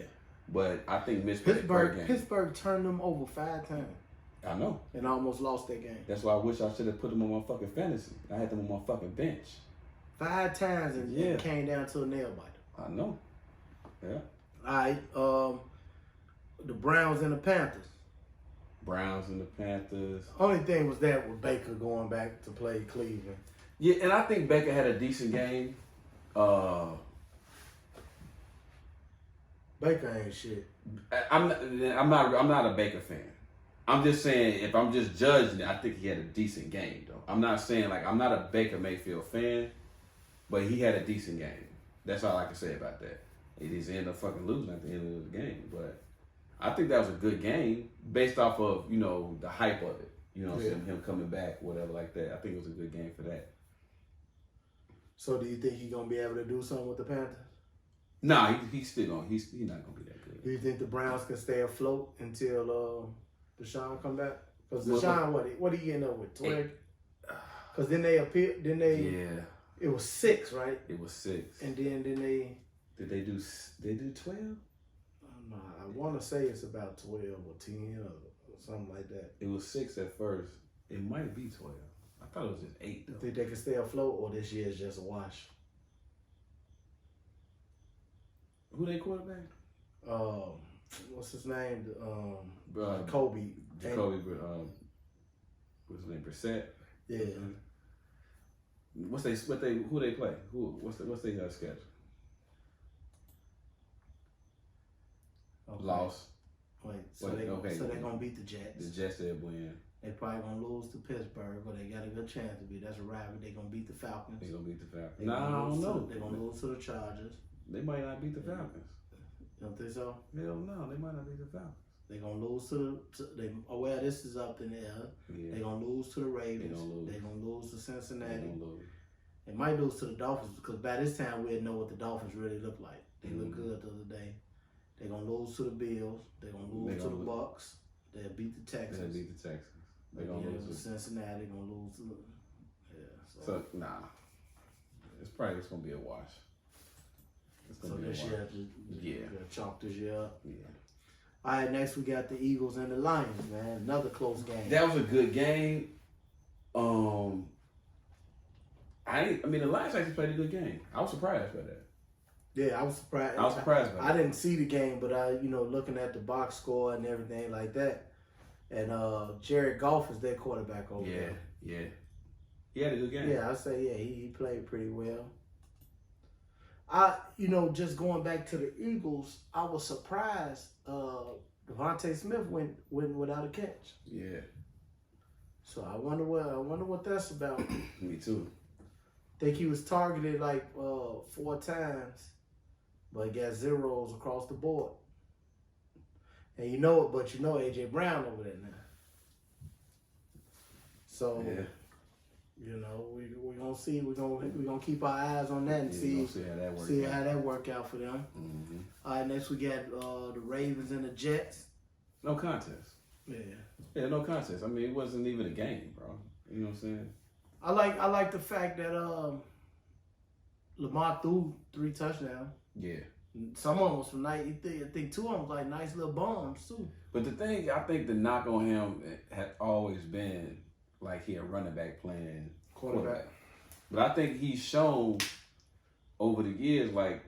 But I think Mitch played a great game. Pittsburgh turned them over 5 times. I know. And almost lost that game. That's why I wish I should have put them on my fucking fantasy. I had them on my fucking bench. 5 times and it came down to a nail biter. I know. Yeah. All right. The Browns and the Panthers. Browns and the Panthers. Only thing was that with Baker going back to play Cleveland. Yeah, and I think Baker had a decent game. Baker ain't shit. I'm not a Baker fan. I'm just saying, if I'm just judging it, I think he had a decent game though. I'm not saying I'm not a Baker Mayfield fan, but he had a decent game. That's all I can say about that. He just ended up fucking losing at the end of the game, but I think that was a good game based off of, the hype of it. You know what I'm saying? Him coming back, whatever like that. I think it was a good game for that. So do you think he's going to be able to do something with the Panthers? Nah, he's still going. He's not going to be that good. Do you think the Browns can stay afloat until Deshaun come back? Because Deshaun, what he end up with? 20? Because then they appeared. Then they. Yeah. It was 6, right? It was 6. And then they. Did they do 12? I want to say it's about 12 or 10 or something like that. It was 6 at first. It might be 12. I thought it was just 8 though. You think they can stay afloat, or this year is just a wash? Who they quarterback? what's his name? Kobe. Jacoby, what's his name? Brissett. Yeah. Who they play? What's their schedule? Okay. Loss. Wait, so they're gonna beat the Jets. The Jets they'll win. They probably gonna lose to Pittsburgh, but they got a good chance to beat. That's a rivalry. They gonna beat the Falcons. They gonna beat the Falcons. No, I don't know. They're gonna lose to the Chargers. They might not beat the Falcons. You don't think so? Hell no, they might not beat the Falcons. They're gonna lose this is up in the air. Yeah. They're gonna lose to the Ravens. They're gonna lose to Cincinnati. They might lose to the Dolphins because by this time we'll know what the Dolphins really look like. They look good the other day. They're gonna lose to the Bills. They're gonna lose to the Bucks. They'll beat the Texans. They're gonna lose to Cincinnati. Gonna lose to So nah, it's gonna be a wash. It's gonna be this a wash. year, chalk this year up. Yeah. All right, next we got the Eagles and the Lions, man. Another close game. That was a good game. The Lions actually played a good game. I was surprised by that. Yeah, I was surprised. By that. I didn't see the game, but looking at the box score and everything like that. And Jared Goff is their quarterback over there. Yeah. He had a good game. Yeah, I say he played pretty well. Just going back to the Eagles, I was surprised Devontae Smith went without a catch. Yeah. So I wonder what that's about. Me too. Think he was targeted like 4 times, but got zeros across the board. And AJ Brown over there now. So we're gonna see. We're gonna keep our eyes on that and see how that work out for them. Mm-hmm. All right, next we got the Ravens and the Jets. No contest. Yeah, no contest. I mean, it wasn't even a game, bro. You know what I'm saying? I like the fact that Lamar threw 3 touchdowns. Yeah. Some of them was from nice. I think 2 of them was like nice little bombs too. But the thing, I think the knock on him had always been like he a running back playing quarterback. But I think he's shown over the years like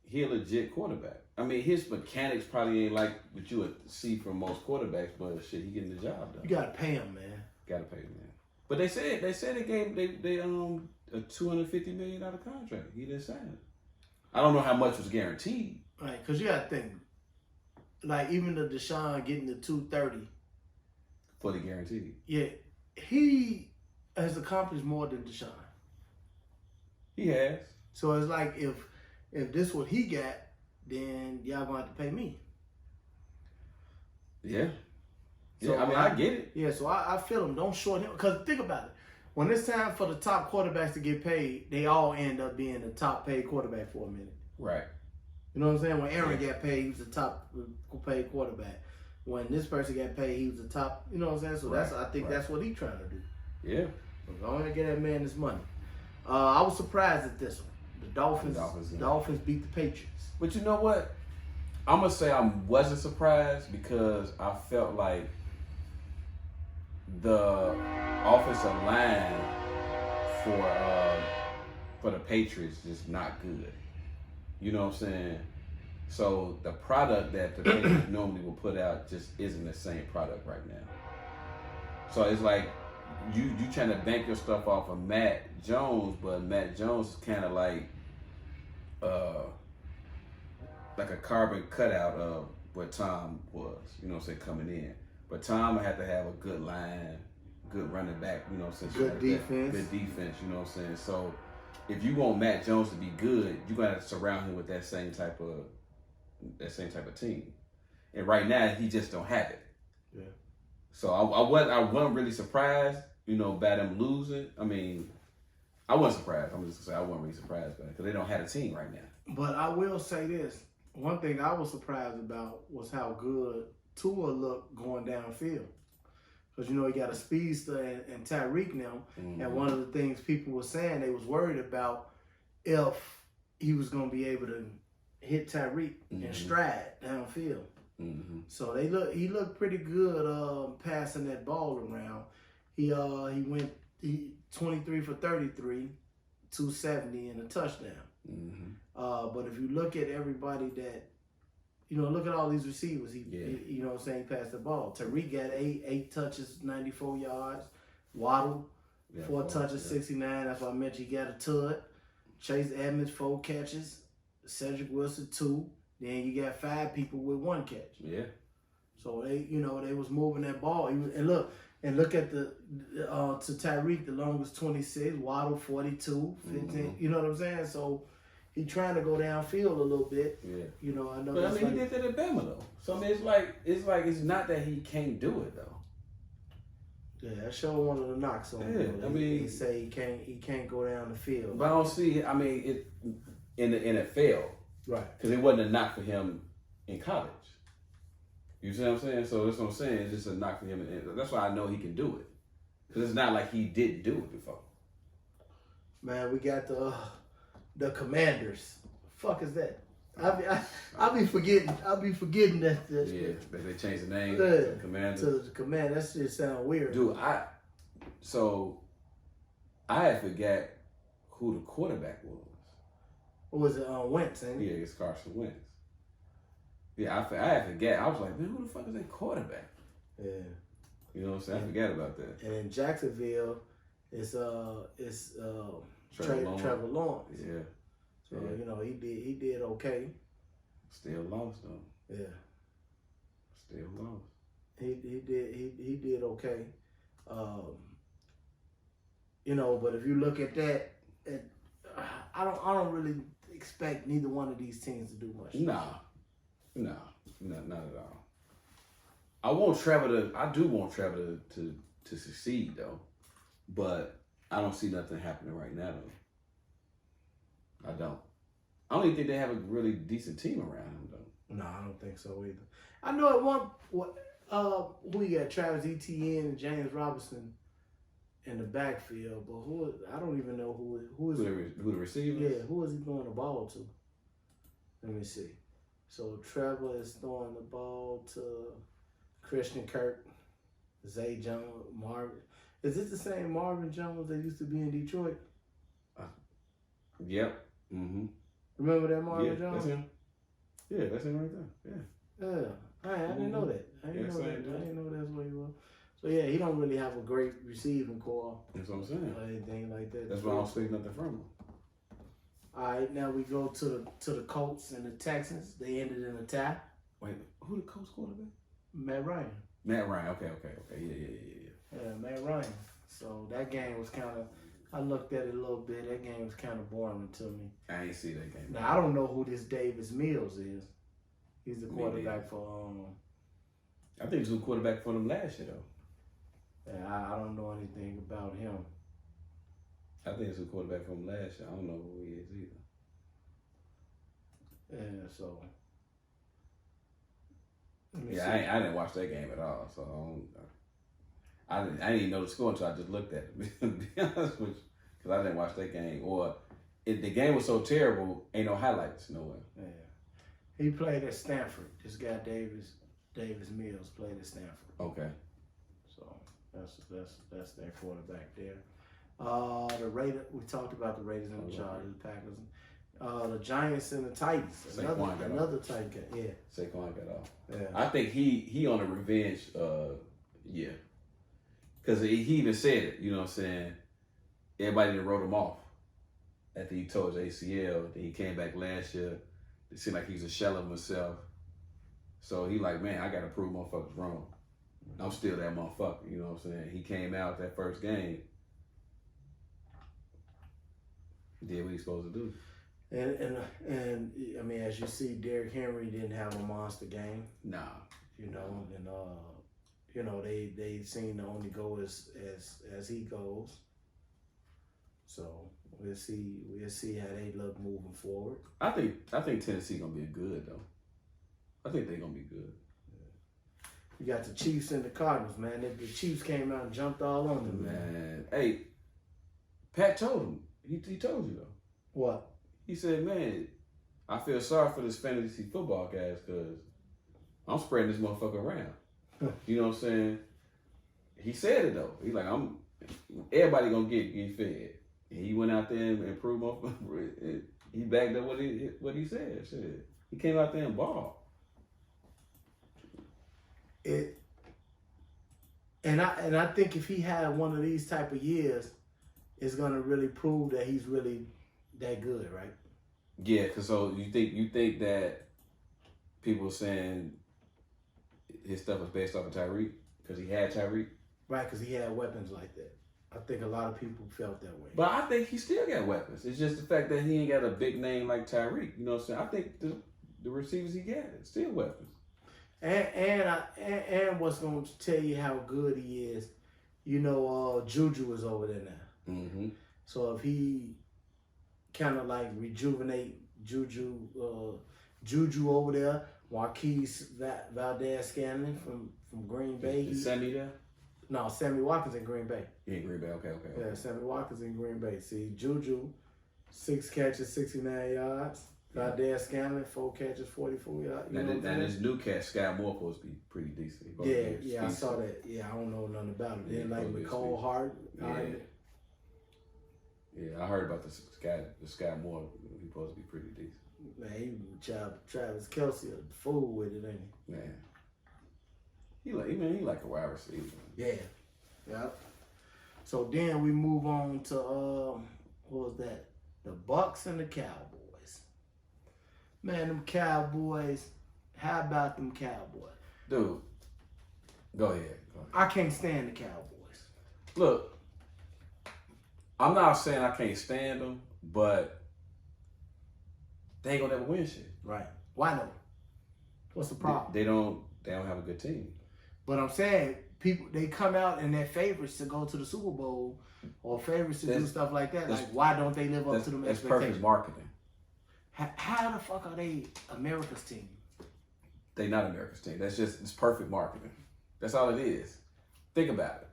he a legit quarterback. I mean, his mechanics probably ain't like what you would see from most quarterbacks, but shit, he getting the job done. You gotta pay him, man. Gotta pay him, man. But they said they gave a $250 million contract. He didn't sign it. I don't know how much was guaranteed. Right, because you got to think, like even the Deshaun getting the $230 for the guarantee. Yeah, he has accomplished more than Deshaun. He has. So it's like if this what he got, then y'all gonna have to pay me. Yeah. So I mean, I get it. Yeah, so I feel him. Don't short him. Because think about it. When it's time for the top quarterbacks to get paid, they all end up being the top paid quarterback for a minute. Right. You know what I'm saying? When Aaron got paid, he was the top paid quarterback. When this person got paid, he was the top. You know what I'm saying? So I think that's what he's trying to do. Yeah. So I want to get that man his money. I was surprised at this one. The Dolphins beat the Patriots. But you know what? I'm gonna say I wasn't surprised because I felt like the offensive line for the Patriots is not good. You know what I'm saying? So the product that the Patriots normally will put out just isn't the same product right now. So it's like you trying to bank your stuff off of Matt Jones, but Matt Jones is kind of like a carbon cutout of what Tom was. You know what I'm saying? Coming in. But Tom had to have a good line, good running back, you know what I'm saying? Good defense. Good defense, you know what I'm saying? So if you want Matt Jones to be good, you gotta surround him with that same type of team. And right now he just don't have it. Yeah. So I wasn't really surprised, by them losing. I mean, I wasn't surprised. I'm just gonna say I wasn't really surprised by it because they don't have a team right now. But I will say this. One thing I was surprised about was how good Tua looked going downfield. Because, he got a speedster and Tyreek now. Mm-hmm. And one of the things people were saying, they was worried about if he was going to be able to hit Tyreek and stride downfield. Mm-hmm. So he looked pretty good passing that ball around. He went 23 for 33, 270 and a touchdown. Mm-hmm. But if you look at everybody that look at all these receivers. He you know what I'm saying, he passed the ball. Tariq got eight touches, 94 yards. Waddle, 4 touches, 69. That's why I mentioned he got a tud. Chase Edmonds, 4 catches. Cedric Wilson, 2. Then you got 5 people with 1 catch. Yeah. So they was moving that ball. And look at the to Tyreek, the longest 26. Waddle 42, 15. You know what I'm saying? So he trying to go downfield a little bit. Yeah. I know. But he did that at Bama though. So I mean, it's not that he can't do it though. Yeah, that's sure one of the knocks on him. I mean, he say he can't go down the field. But I don't see. I mean, it in the NFL, right? Because it wasn't a knock for him in college. You see what I'm saying? So that's what I'm saying. It's just a knock for him. That's why I know he can do it. Because it's not like he didn't do it before. Man, we got the Commanders. Fuck is that? I'll be forgetting that. Yeah, they changed the name to the Commanders. To the Command. That shit sound weird. Dude, I had forgot who the quarterback was. What was it? Wentz, ain't it? Yeah, it's Carson Wentz. Yeah, I had forgot. I was like, man, who the fuck is that quarterback? Yeah. You know what I'm saying? I forgot about that. And in Jacksonville, it's Trevor Lawrence. Yeah. So he did okay. Still lost though. Yeah. Still lost. He did okay. But if you look at that, I don't really expect neither one of these teams to do much. Nah, not at all. I do want Trevor to succeed though, but I don't see nothing happening right now though. I don't even think they have a really decent team around him though. No, I don't think so either. I know at one who you got, Travis Etienne and James Robinson in the backfield, but I don't even know who the receiver? Yeah, who is he throwing the ball to? Let me see. So Trevor is throwing the ball to Christian Kirk, Zay Jones, Marvin. Is this the same Marvin Jones that used to be in Detroit? Yep. Mm-hmm. Remember that Marvin Jones? That's him. Yeah, that's him right there. Yeah. Yeah. I didn't know that. I didn't know that's what he was. So yeah, he don't really have a great receiving core. That's what I'm saying. Or anything like that. That's why I don't speak nothing from him. All right, now we go to the Colts and the Texans. They ended in a tie. Wait, who the Colts quarterback? Matt Ryan. Okay. Yeah, Matt Ryan. So that game was kind of, I looked at it a little bit. That game was kind of boring to me. I ain't see that game. Now, I don't know who this Davis Mills is. He's the quarterback for... I think he was a quarterback for them last year, though. Yeah, I don't know anything about him. I think it's a quarterback from last year. I don't know who he is either. Yeah, so... I didn't watch that game at all, so I didn't even know the score until I just looked at it, to be honest with you, because I didn't watch that game. Or if the game was so terrible, ain't no highlights nowhere. Yeah. He played at Stanford. This guy Davis Mills played at Stanford. Okay. So that's their quarterback there. The Raiders, we talked about the Raiders and the Chargers, the Packers. The Giants and the Titans. Another tight game. Yeah. Saquon got off. Yeah. I think he on a revenge year. Because he even said it, you know what I'm saying? Everybody done wrote him off after he tore his ACL. Then he came back last year. It seemed like he was a shell of himself. So he like, man, I got to prove motherfuckers wrong. I'm still that motherfucker, you know what I'm saying? He came out that first game. Did what he's supposed to do. And I mean, as you see, Derrick Henry didn't have a monster game. Nah. They seem to only go as he goes. So we'll see how they look moving forward. I think Tennessee gonna be good though. I think they're gonna be good. Yeah. You got the Chiefs and the Cardinals, man. The Chiefs came out and jumped all on them, man. Hey, Pat told him. He told you though. What? He said, man, I feel sorry for this fantasy football guys because I'm spreading this motherfucker around. You know what I'm saying? He said it though. He like, everybody gonna get fed. And he went out there and improved motherfucker. He backed up what he said. Shit. He came out there and balled. And I think if he had one of these type of years, it's gonna really prove that he's really that good, right? Yeah, because so you think that people saying his stuff was based off of Tyreek because he had Tyreek? Right, because he had weapons like that. I think a lot of people felt that way. But I think he still got weapons. It's just the fact that he ain't got a big name like Tyreek. You know what I'm saying? I think the receivers he got is still weapons. And what's going to tell you how good he is, Juju is over there now. Mm-hmm. So if he kind of like rejuvenate Juju over there, Marquise Valdez-Scantling from Green Bay. Is Sammy there? No, Sammy Watkins in Green Bay. Yeah, Green Bay. Okay. Yeah, Sammy Watkins in Green Bay. See, Juju, 6 catches, 69 yards. Valdez-Scantling, 4 catches, 44 yards. And this new cat, Sky Moore, supposed to be pretty decent. Yeah, I saw that. Yeah, I don't know nothing about him. Then like Nicole Hart. Yeah, I heard about the Sky Moore. He's supposed to be pretty decent. Man, he Travis Kelce a fool with it, ain't he? Man. He like a wide receiver. Yeah. Yep. So then we move on to what was that? The Bucks and the Cowboys. Man, them Cowboys. How about them Cowboys? Dude, go ahead. I can't stand the Cowboys. Look, I'm not saying I can't stand them, but they ain't gonna never win shit. Right. Why not? What's the problem? They don't have a good team. But I'm saying people they come out and they're favorites to go to the Super Bowl or favorites to do stuff like that. Like, why don't they live up to them expectations? That's perfect marketing. How the fuck are they America's team? They not America's team. It's perfect marketing. That's all it is. Think about it.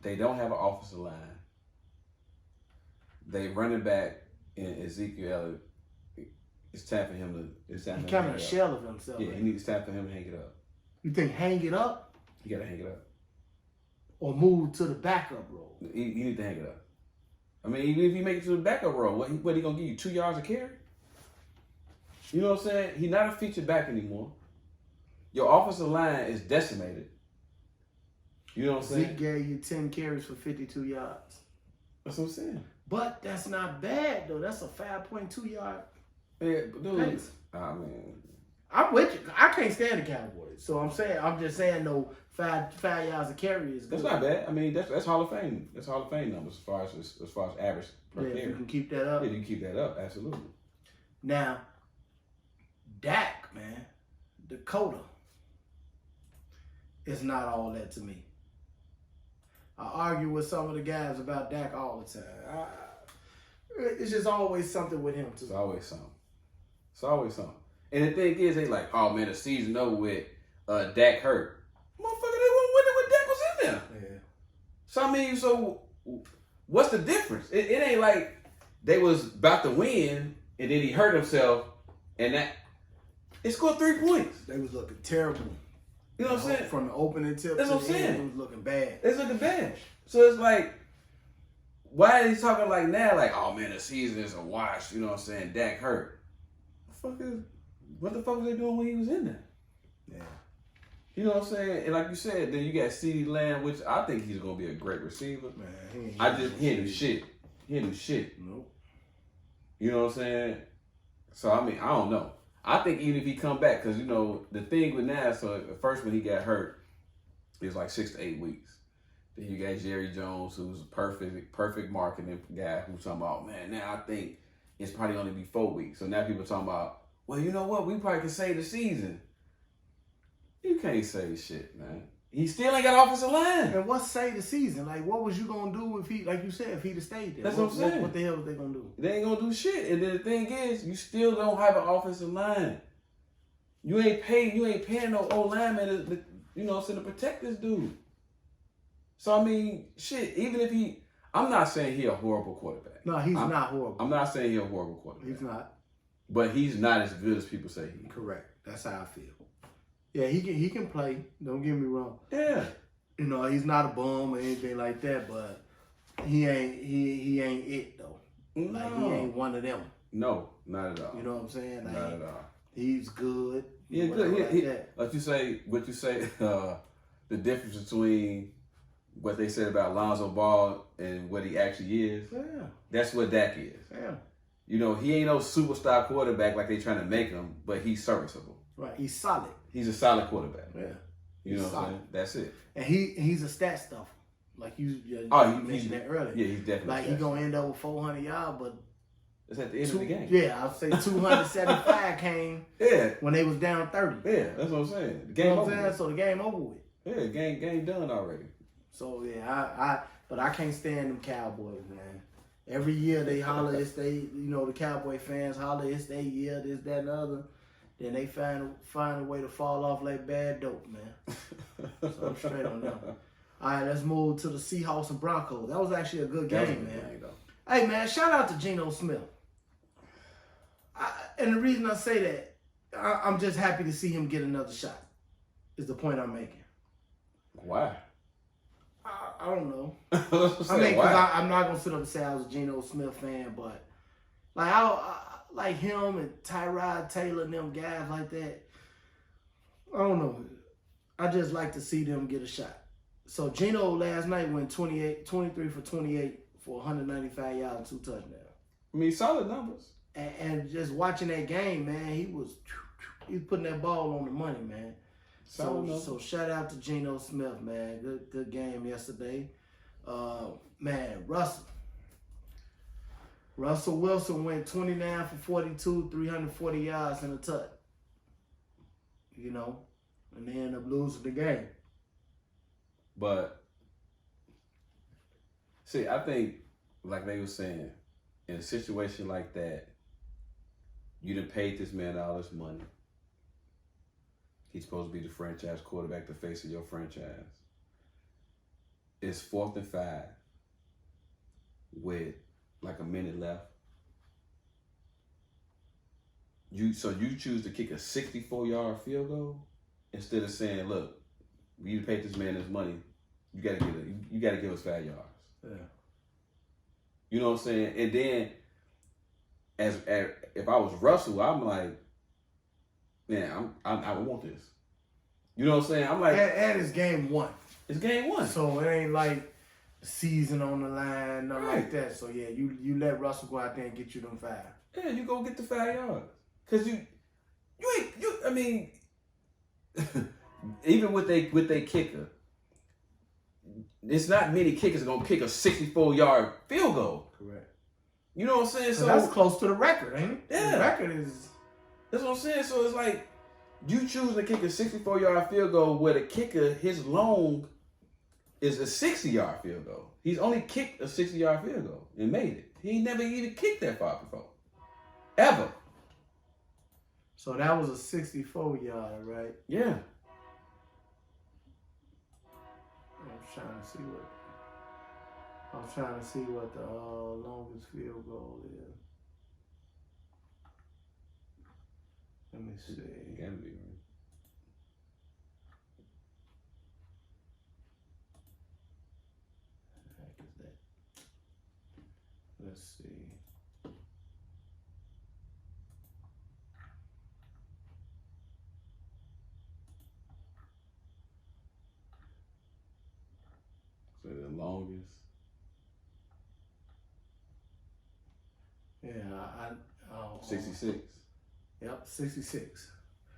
They don't have an offensive line. They running back in Ezekiel. It's time for him to. It's time. He's kind of a shell of himself. Yeah, it's time for him to hang it up. You think hang it up? You gotta hang it up. Or move to the backup role. He need to hang it up. I mean, even if he make it to the backup role, what he gonna give you? 2 yards a carry? You know what I'm saying? He's not a featured back anymore. Your offensive line is decimated. You know what I'm saying? Zeke gave you 10 carries for 52 yards. That's what I'm saying. But that's not bad though. That's a 5.2 yard. Yeah, dude. Pace. I mean, I'm with you. I can't stand the Cowboys. So I'm just saying no 5 yards of carry is good. That's not bad. I mean, that's Hall of Fame. That's Hall of Fame numbers as far as average per carry. If you can keep that up. Yeah, you can keep that up. Absolutely. Now, Dak, man, Dakota is not all that to me. I argue with some of the guys about Dak all the time. It's just always something with him too. It's always something. It's always something. And the thing is, they like, oh man, the season over with. Dak hurt. Motherfucker, they won't win it when Dak was in there. Yeah. So I mean, what's the difference? It ain't like they was about to win and then he hurt himself and that it scored 3 points. They was looking terrible. You know what I'm saying? From the opening tip That's to what I'm the end, saying. it was looking bad. It's looking bad. So it's like, why is he talking like now? Like, oh man, the season is a wash. You know what I'm saying? Dak hurt. What the fuck was they doing when he was in there? Yeah. You know what I'm saying? And like you said, then you got CeeDee Lamb, which I think he's gonna be a great receiver. Man, he ain't do shit. He ain't do shit. Nope. You know what I'm saying? So I mean, I don't know. I think even if he come back, because you know the thing with Nas, so at first when he got hurt, it was like 6 to 8 weeks. Then you got Jerry Jones, who's a perfect marketing guy, who's talking about, man, now I think it's probably only be 4 weeks. So now people are talking about, well, you know what? We probably can save the season. You can't save shit, man. He still ain't got offensive line. And what save the season? Like, what was you gonna do if he, like you said, if he'd have stayed there? That's what I'm saying. What the hell was they gonna do? They ain't gonna do shit. And then the thing is, you still don't have an offensive line. You ain't paying no old lineman to protect this dude. So I mean, shit, even if I'm not saying he a horrible quarterback. No, he's not horrible. I'm not saying he a horrible quarterback. He's not. But he's not as good as people say he is. Correct. That's how I feel. Yeah, he can play. Don't get me wrong. Yeah. You know, he's not a bum or anything like that, but he ain't it though. No. Like he ain't one of them. No, not at all. You know what I'm saying? Like, not at all. He's good. Yeah, good. What you say, the difference between what they said about Lonzo Ball and what he actually is. Yeah. That's what Dak is. Yeah. You know, he ain't no superstar quarterback like they trying to make him, but he's serviceable. Right. He's solid. He's a solid quarterback. Yeah. You know what I'm saying? That's it. And he's a stat stuffer. Like you mentioned that earlier. Yeah, he's definitely like he's gonna end up with 400 yards, but it's at the end of the game. Yeah, I'd say 275 came when they was down 30. Yeah, that's what I'm saying. The game over. So the game over with. Yeah, game done already. So yeah, but I can't stand them Cowboys, man. Every year they holler it's the Cowboy fans holler it's their year, this, that, and the other. Then they find a way to fall off like bad dope, man. So I'm straight on them. All right, let's move to the Seahawks and Broncos. That was actually a good game, man. Hey, man, shout out to Geno Smith. And the reason I say that, I'm just happy to see him get another shot, is the point I'm making. Why? I don't know. I mean, because I'm not going to sit up and say I was a Geno Smith fan, but like I like him and Tyrod Taylor and them guys like that, I don't know. I just like to see them get a shot. So Geno last night went 23 for 28 for 195 yards and 2 touchdowns. I mean, solid numbers. And just watching that game, man, he was putting that ball on the money, man. So shout out to Geno Smith, man. Good game yesterday. Man, Russell Wilson went 29 for 42, 340 yards and a touch. You know, and they ended up losing the game. But see, I think, like they were saying, in a situation like that, you done paid this man all this money. He's supposed to be the franchise quarterback, the face of your franchise. It's 4th and 5 with like a minute left. You choose to kick a 64-yard field goal instead of saying, "Look, we paid this man his money. You gotta give us 5 yards." Yeah. You know what I'm saying? And then, as if I was Russell, I'm like, man, I want this. You know what I'm saying? I'm like, and it's game 1. It's game 1, so it ain't like the season on the line, nothing like that. So yeah, you let Russell go out there and get you them 5. Yeah, you go get the 5 yards, cause you ain't. I mean, even with they kicker, it's not many kickers are gonna kick a 64-yard field goal. Correct. You know what I'm saying? So that's close to the record, ain't it? Yeah. The record is. That's what I'm saying. So it's like you choose to kick a 64-yard field goal where the kicker, his long is a 60-yard field goal. He's only kicked a 60-yard field goal and made it. He never even kicked that far before. Ever. So that was a 64-yard, right? Yeah. I'm trying to see what the longest field goal is. Let me see. It gotta be, right? What the heck is that? Let's see. So the longest. Yeah, 66. Yep, 66.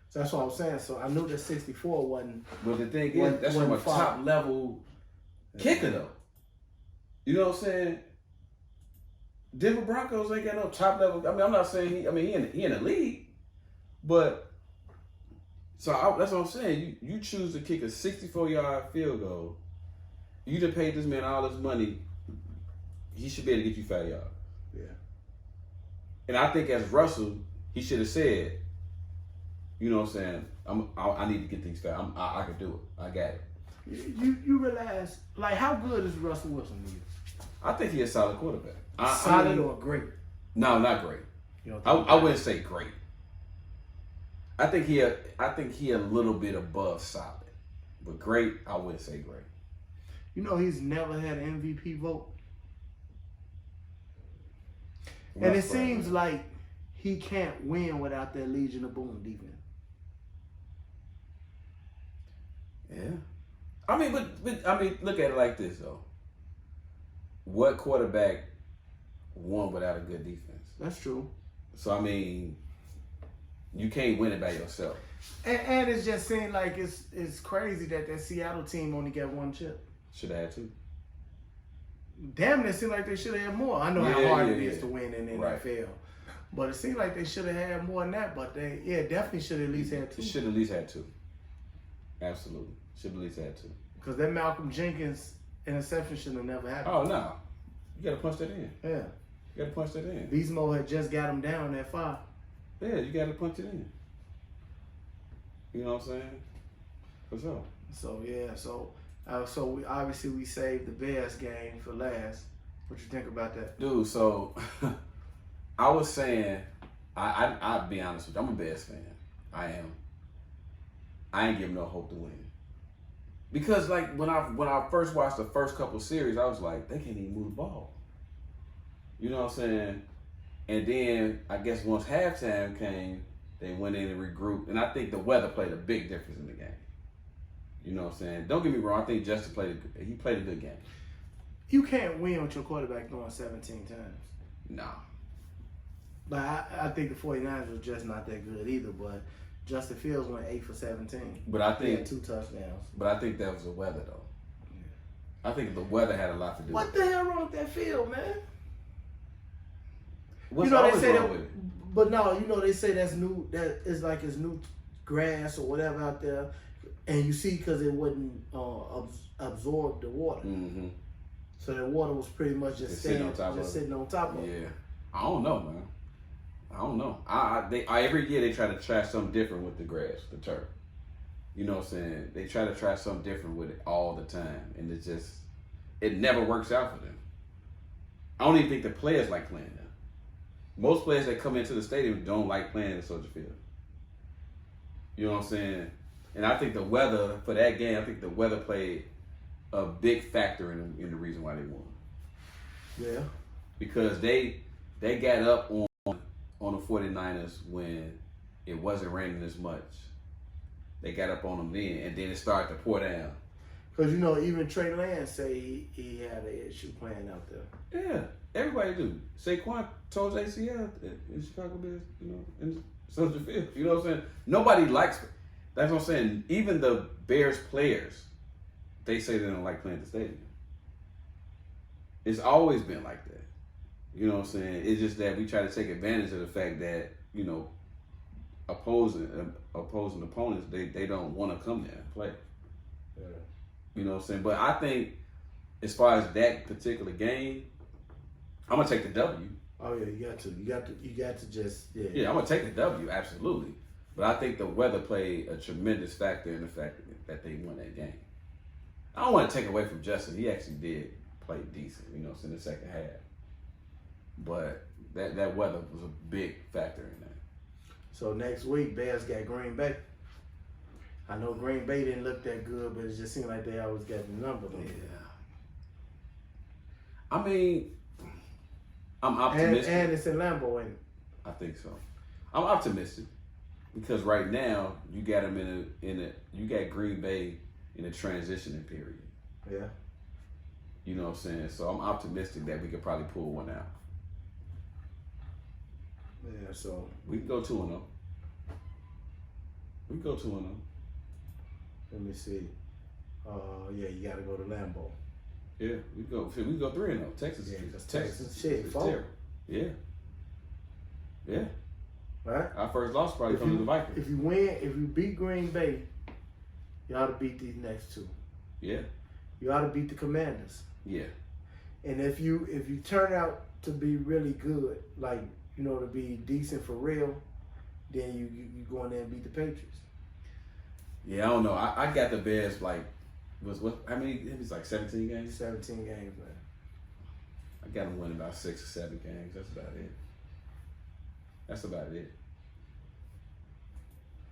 So that's what I was saying. So I knew that 64 wasn't. But the thing is, that's from a top level kicker, though. You know what I'm saying? Denver Broncos ain't got no top level. I mean, I'm not saying he in the league, but that's what I'm saying. You choose to kick a 64-yard field goal. You done paid this man all this money. He should be able to get you 5 yards. Yeah. And I think as Russell, he should have said, you know what I'm saying, I need to get these 5. I can do it. I got it. You realize, like, how good is Russell Wilson to you? I think he's a solid quarterback. Solid or great? No, not great. I wouldn't say great. I think he a little bit above solid, but great, I wouldn't say great. You know, he's never had an MVP vote, and it seems like he can't win without that Legion of Boom defense. Yeah. I mean, but I mean, look at it like this though. What quarterback won without a good defense? That's true. So I mean, you can't win it by yourself. And it just seemed like it's crazy that Seattle team only got one chip. Should have had two. Damn, it seemed like they should have had more. I know how hard it is to win in the NFL. But it seemed like they should have had more than that. But they, definitely should have at least had two. Should have at least had two. Absolutely. Should have at least had two. Because that Malcolm Jenkins interception should have never happened. Oh, no. You got to punch that in. Yeah. You got to punch that in. Beastmo had just got him down at 5. Yeah, you got to punch it in. You know what I'm saying? For sure. So, yeah. So we obviously saved the Bears game for last. What you think about that? Dude, so I was saying, I'll be honest with you. I'm a Bears fan. I am. I ain't giving no hope to win. Because like when I first watched the first couple series, I was like, they can't even move the ball. You know what I'm saying? And then I guess once halftime came, they went in and regrouped. And I think the weather played a big difference in the game. You know what I'm saying? Don't get me wrong. I think Justin played a good game. You can't win with your quarterback throwing 17 times. Nah. But I think the 49ers were just not that good either. But Justin Fields went 8 for 17. But I think he had 2 touchdowns. But I think that was the weather though. Yeah. I think the weather had a lot to do with it. What the hell wrong with that field, man? What's they always say wrong that, with it? but no, they say that's new. That is like it's new grass or whatever out there, and you see because it wouldn't absorb the water. Mm-hmm. So the water was pretty much just sitting on top of it. Yeah, I don't know, man. I don't know. Every year they try to try something different with the grass, the turf. You know what I'm saying? They try to try something different with it all the time, and it never works out for them. I don't even think the players like playing there. Most players that come into the stadium don't like playing in Soldier Field. You know what I'm saying? And I think the weather for that game, I think the weather played a big factor in the reason why they won. Yeah. Because they got up on the 49ers when it wasn't raining as much. They got up on them then, and then it started to pour down. Because, even Trey Lance say he had an issue playing out there. Yeah, everybody do. Saquon told ACL in Chicago Bears, in Soldier Field. You know what I'm saying? Nobody likes it. That's what I'm saying. Even the Bears players, they say they don't like playing at the stadium. It's always been like that. You know what I'm saying? It's just that we try to take advantage of the fact that, opposing opponents, they don't want to come there and play. Yeah. You know what I'm saying? But I think as far as that particular game, I'm gonna take the W. Oh yeah, you got to just Yeah, I'm gonna take the W, absolutely. But I think the weather played a tremendous factor in the fact that they won that game. I don't want to take away from Justin. He actually did play decent, in the second half. But that weather was a big factor in that. So next week, Bears got Green Bay. I know Green Bay didn't look that good, but it just seemed like they always got the number. Yeah. I mean, I'm optimistic. And it's in Lambeau, ain't it? I think so. I'm optimistic because right now you got them you got Green Bay in a transitioning period. Yeah. You know what I'm saying? So I'm optimistic that we could probably pull one out. Yeah, so we can go 2-0. We can go 2-0. Let me see. Yeah, you got to go to Lambeau. Yeah, we go 3-0. Texas. Yeah, Texas shit, is terrible. Yeah. Yeah. Right? Our first loss probably comes to the Vikings. If you beat Green Bay, you ought to beat these next two. Yeah. You ought to beat the Commanders. Yeah. And if you turn out to be really good, like, to be decent for real, then you go in there and beat the Patriots. Yeah, I don't know. I got the Bears how many? It was like 17 games? 17 games, man. I got them winning about 6 or 7 games. That's about it.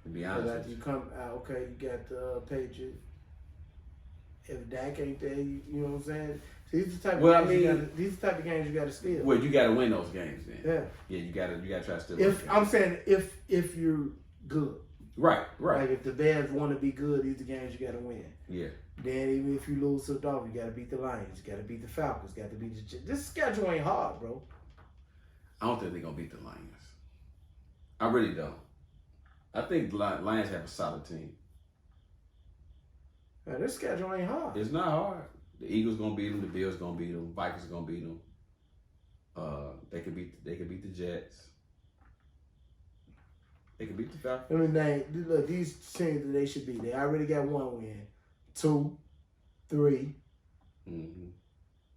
To be honest with you. You come out, okay, you got the Patriots. If Dak ain't there, you know what I'm saying? See, these are the type of games you got to steal. Well, you got to win those games then. Yeah. Yeah, you got to try to steal. I'm saying if you're good. Right. Like if the Bears want to be good, these are the games you got to win. Yeah. Then even if you lose to the Dolphins, you got to beat the Lions, you got to beat the Falcons, got to beat the. This schedule ain't hard, bro. I don't think they're gonna beat the Lions. I really don't. I think the Lions have a solid team. Man, this schedule ain't hard. It's not hard. The Eagles gonna beat them. The Bills gonna beat them. Vikings gonna beat them. They could beat the Jets. They could beat the Falcons. I mean, look, these teams that they should beat. They already got 1 win, 2, 3,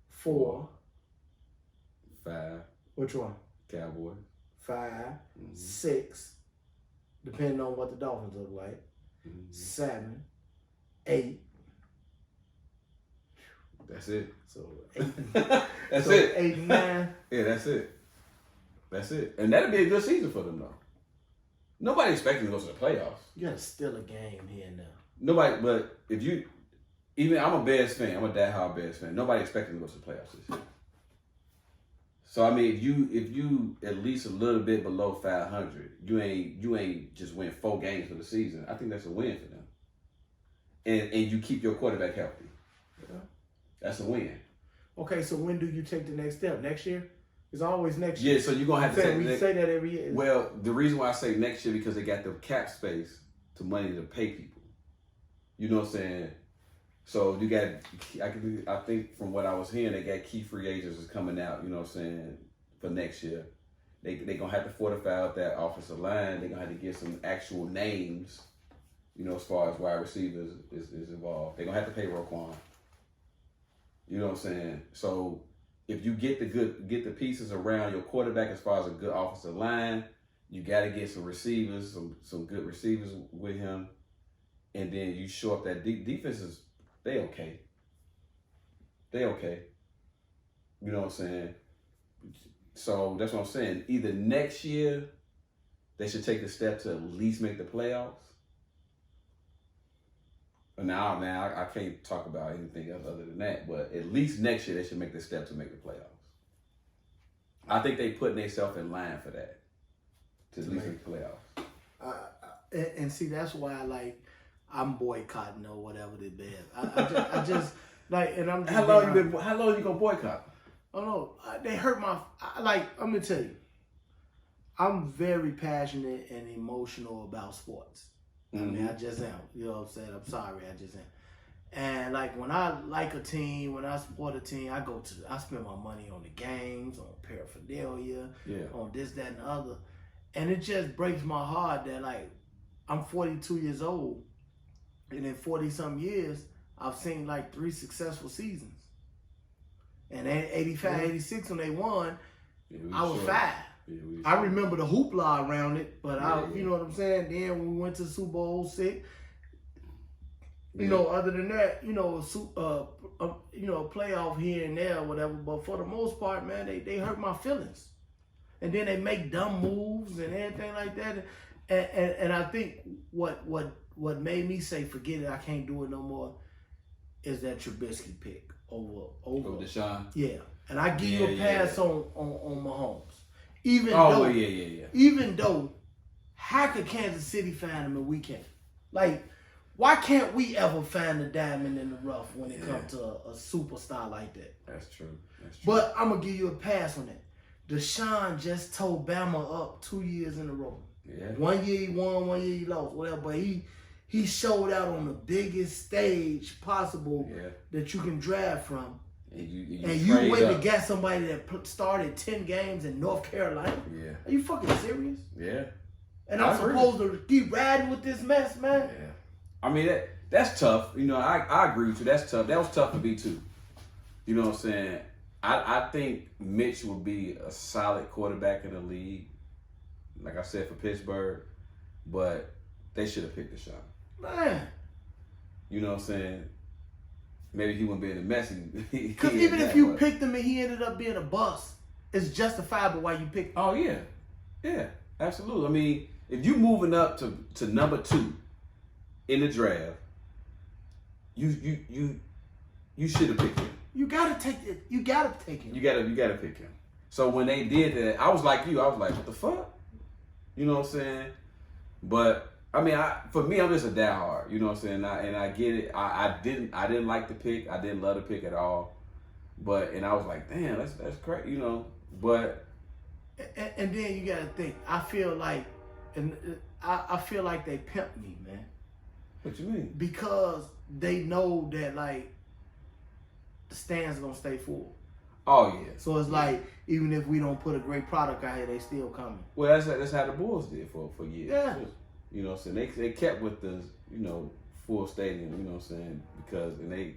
4, 5. Which one? Cowboys. 5, 6, depending on what the Dolphins look like. 7, 8. That's it. So 8. That's so it. 8 and 9. Yeah, that's it. That's it. And that'll be a good season for them, though. Nobody expecting to go to the playoffs. You gotta steal a game here and there. Nobody, but if you, even I'm a Bears fan. I'm a diehard Bears fan. Nobody expecting to go to the playoffs this year. So I mean, if you at least a little bit below 500, you ain't just win 4 games for the season. I think that's a win for them. And you keep your quarterback healthy. Yeah. That's a win. Okay, so when do you take the next step? Next year? It's always next year. Yeah, so you're gonna have to take. We say that every year. Well, the reason why I say next year because they got the cap space to money to pay people. You know what I'm saying? So you got, I think from what I was hearing, they got key free agents is coming out. You know what I'm saying, for next year. They gonna have to fortify out that offensive line. They gonna have to get some actual names. You know, as far as wide receivers is involved, they gonna have to pay Roquan. You know what I'm saying? So if you get the pieces around your quarterback as far as a good offensive line, you got to get some receivers, some good receivers with him, and then you show up that defenses. They okay. You know what I'm saying? So that's what I'm saying. Either next year they should take the step to at least make the playoffs. Now, man, I can't talk about anything else other than that. But at least next year they should make the step to make the playoffs. I think they putting themselves in line for that to at least make the playoffs. And see, that's why I'm boycotting or whatever the Bears. I just like, and I'm. Just How long you gonna boycott? Oh no, they hurt my. I'm gonna tell you, I'm very passionate and emotional about sports. I mean, I just am. You know what I'm saying? I'm sorry, I just am. And when I like a team, when I support a team, I spend my money on the games, on paraphernalia, on this, that, and the other. And it just breaks my heart that I'm 42 years old, and in 40-something years, I've seen 3 successful seasons. And in 85, 86 when they won, I was 5. Yeah, I remember the hoopla around it, but you know what I'm saying? Then when we went to Super Bowl 6, you know, other than that, playoff here and there or whatever, but for the most part, man, they hurt my feelings. And then they make dumb moves and everything like that. And I think what made me say, forget it, I can't do it no more, is that Trubisky pick over Deshaun. Yeah. And I give you a pass on Mahomes. Even though, how could Kansas City find him and we can't? Why can't we ever find a diamond in the rough when it comes to a superstar like that? That's true. But I'm going to give you a pass on that. Deshaun just tore Bama up 2 years in a row. Yeah. 1 year he won, 1 year he lost, whatever. But he showed out on the biggest stage possible that you can draft from. And you went to get somebody that started 10 games in North Carolina? Yeah. Are you fucking serious? Yeah. And I'm supposed to keep riding with this mess, man? Yeah. I mean, that's tough. You know, I agree with you. That's tough. That was tough for me, too. You know what I'm saying? I think Mitch would be a solid quarterback in the league, like I said, for Pittsburgh. But they should have picked Deshaun. Man. You know what I'm saying? Maybe he wouldn't be in the mess. Because even if you picked him and he ended up being a bust, it's justifiable why you picked him. Oh, yeah. Yeah, absolutely. I mean, if you moving up to number 2 in the draft, you should have picked him. You gotta take it. You gotta take him. You gotta pick him. So when they did that, I was like you. I was like, what the fuck? You know what I'm saying? But I mean, for me, I'm just a diehard. You know what I'm saying? I get it. I didn't like the pick. I didn't love the pick at all. And I was like, damn, that's crazy. You know, but. And then you got to think. I feel like they pimp me, man. What you mean? Because they know that like the stands gonna stay full. Oh yeah. So it's like even if we don't put a great product out here, they still coming. Well, that's how the Bulls did for years. Yeah. You know what I'm saying? They kept with the full stadium. You know what I'm saying? They.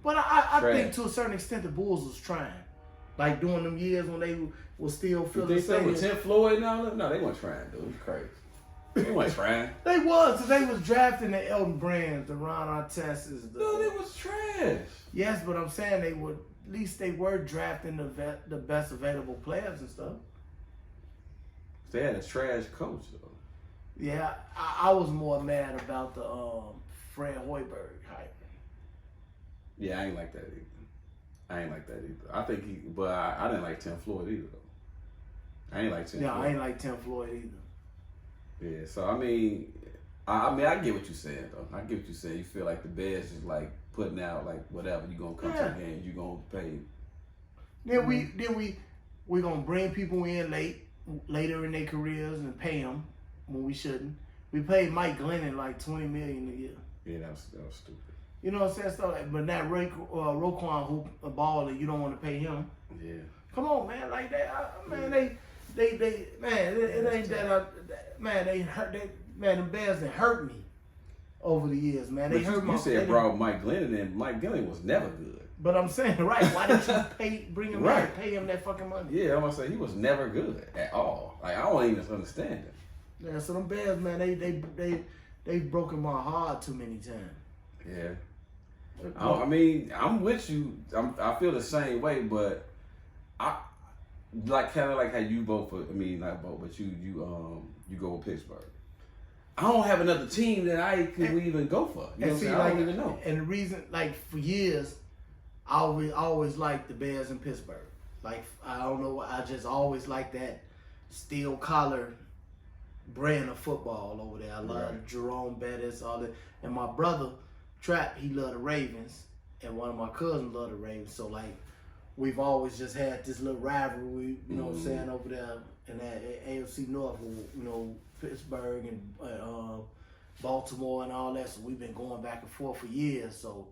But I think to a certain extent the Bulls was trying, like during them years when they was still filling the stadium. With 10 Floyd and all that? No, they weren't trying, dude. It's crazy. They weren't trying. They was, cause they was drafting the Elton Brands, the Ron Artests. No, they was trash. Yes, but I'm saying at least they were drafting the best available players and stuff. They had a trash coach though. Yeah, I was more mad about the Fred Hoiberg hype. Yeah, I ain't like that either. I think I didn't like Tim Floyd either though. I ain't like Tim. Yeah, Floyd. I ain't like Tim Floyd either. Yeah, so I mean, I get what you're saying though. I get what you're saying. You feel like the Bears is like putting out like whatever you gonna come to the game, you gonna pay. Then we gonna bring people in later in their careers and pay them when we shouldn't. We paid Mike Glennon like $20 million a year. Yeah, that was stupid. You know what I'm saying? Stuff like, but now Roquan who a baller, you don't want to pay him. Yeah. Come on, man, like that, man. It ain't that. Man, they hurt. The Bears that hurt me over the years, man. They hurt you said brought Mike Glennon, and Mike Glennon was never good. But I'm saying, right? Why didn't you bring him right. back, pay him that fucking money? Yeah, I'm gonna say he was never good at all. Like I don't even understand it. Yeah, so them Bears, man, they broken my heart too many times. Yeah. I mean, I'm with you. I feel the same way, but I like kind of like how you vote for. I mean, not vote, but you go with Pittsburgh. I don't have another team that I could even go for. You know what I'm saying? I don't even know. And the reason, like for years, I always liked the Bears in Pittsburgh. Like I don't know, I just always liked that steel collar brand of football over there. I love Jerome Bettis, all that. And my brother Trap, he loved the Ravens, and one of my cousins loved the Ravens. So like, we've always just had this little rivalry, you know what I'm saying, over there in that AFC North, you know, Pittsburgh and Baltimore and all that. So we've been going back and forth for years. So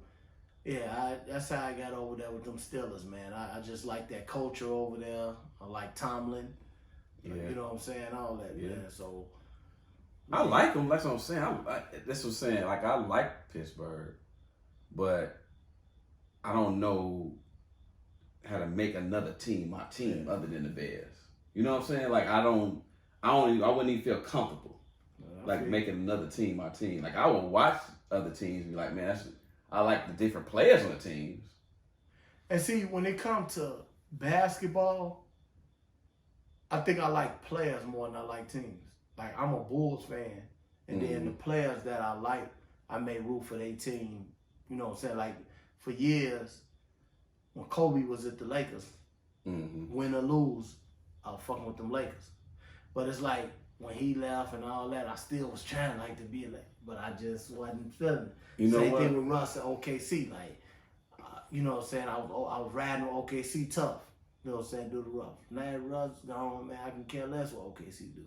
yeah, that's how I got over there with them Steelers, man. I just like that culture over there. I like Tomlin. Yeah. You know what I'm saying? All that, man. So I like them. That's what I'm saying. That's what I'm saying. Like I like Pittsburgh, but I don't know how to make another team my team other than the Bears. You know what I'm saying? Like I wouldn't even feel comfortable making another team my team. Like I would watch other teams and be like, man, I like the different players on the teams. And see, when it comes to basketball, I think I like players more than I like teams. Like I'm a Bulls fan, and then the players that I like, I may root for their team. You know what I'm saying? Like for years, when Kobe was at the Lakers, win or lose, I was fucking with them Lakers. But it's like when he left and all that, I still was trying like to be a Laker, but I just wasn't feeling it. You know Same what? thing with Russ at OKC. Like, you know what I'm saying? I was riding with OKC tough. You know what I'm saying? Do the rough. Now Russ gone, man. I can care less what OKC do.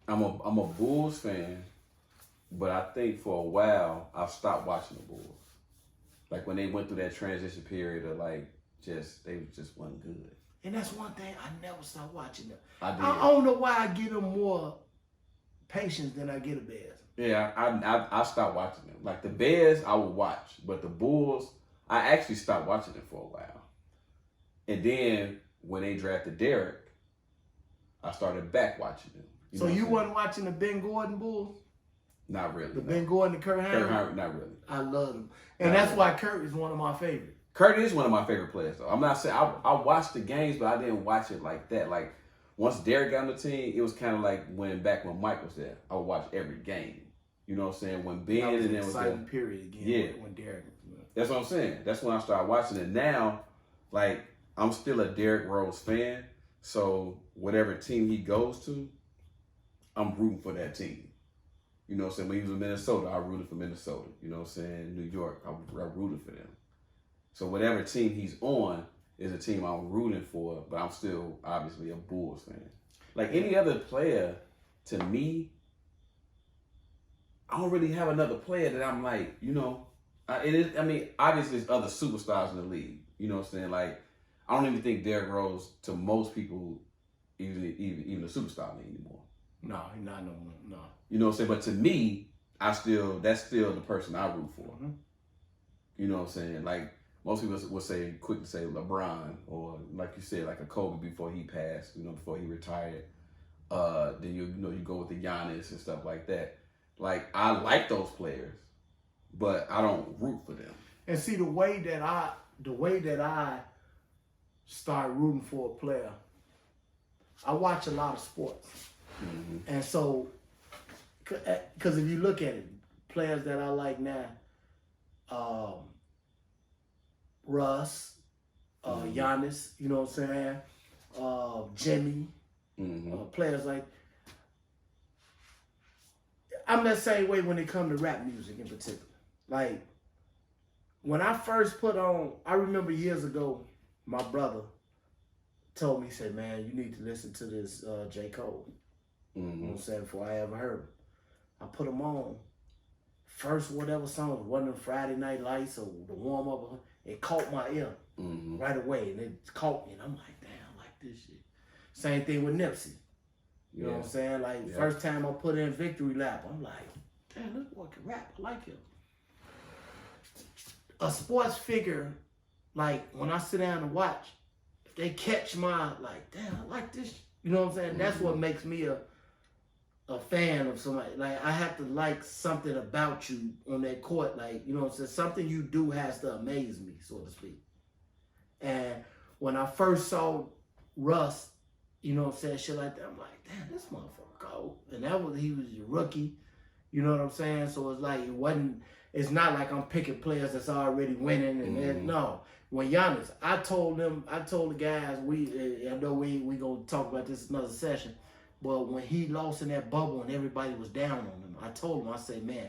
I'm a Bulls fan, but I think for a while I stopped watching the Bulls. Like when they went through that transition period of like they just wasn't good. And that's one thing I never stopped watching them. I did. I don't know why I give them more patience than I get the Bears. Yeah, I stopped watching them. Like the Bears, I would watch, but the Bulls, I actually stopped watching them for a while. And then when they drafted Derek, I started back watching them. So you wasn't watching the Ben Gordon Bulls? Not really. The Ben Gordon and Kurt Henry? Not really. I love them. And that's why Kurt is one of my favorites. Kurt is one of my favorite players, though. I'm not saying I watched the games, but I didn't watch it like that. Like once Derek got on the team, it was kind of like when Mike was there. I would watch every game. You know what I'm saying? When Ben that was and an then exciting period again. Yeah. When Derek was there. That's what I'm saying. That's when I started watching it. Now, like I'm still a Derrick Rose fan, so whatever team he goes to, I'm rooting for that team. You know what I'm saying? When he was in Minnesota, I rooted for Minnesota. You know what I'm saying? New York, I rooted for them. So whatever team he's on is a team I'm rooting for, but I'm still obviously a Bulls fan. Like any other player, to me, I don't really have another player that I'm like, you know, obviously there's other superstars in the league. You know what I'm saying? Like, I don't even think Derrick Rose, to most people, even a superstar anymore. No, he's not no more. No. You know what I'm saying? But to me, that's still the person I root for. Mm-hmm. You know what I'm saying? Like, most people would say, quick to say LeBron, or like you said, like a Kobe before he passed, you know, before he retired. Then you go with the Giannis and stuff like that. Like, I like those players, but I don't root for them. And see, the way that I start rooting for a player, I watch a lot of sports. Mm-hmm. And so, because if you look at it, players that I like now, Russ, Giannis, you know what I'm saying? Jimmy, players like. I'm that same way when it comes to rap music in particular. Like, when I first put on, I remember years ago, my brother told me, he said, man, you need to listen to this J. Cole. You know what I'm saying? Before I ever heard him. I put him on. First whatever song, wasn't a Friday Night Lights or the warm up, it caught my ear right away. And it caught me. And I'm like, damn, I like this shit. Same thing with Nipsey. You know what I'm saying? Like, first time I put in Victory Lap, I'm like, damn, this boy can rap. I like him. A sports figure, like, when I sit down and watch, if they catch my, like, damn, I like this. You know what I'm saying? That's what makes me a fan of somebody. Like, I have to like something about you on that court. Like, you know what I'm saying? Something you do has to amaze me, so to speak. And when I first saw Russ, you know what I'm saying, shit like that, I'm like, damn, this motherfucker cold. And he was a rookie. You know what I'm saying? So it's like, it's not like I'm picking players that's already winning. And then, no. When Giannis, I told the guys, I know we gonna talk about this another session, but when he lost in that bubble and everybody was down on him, I told him, I said, man,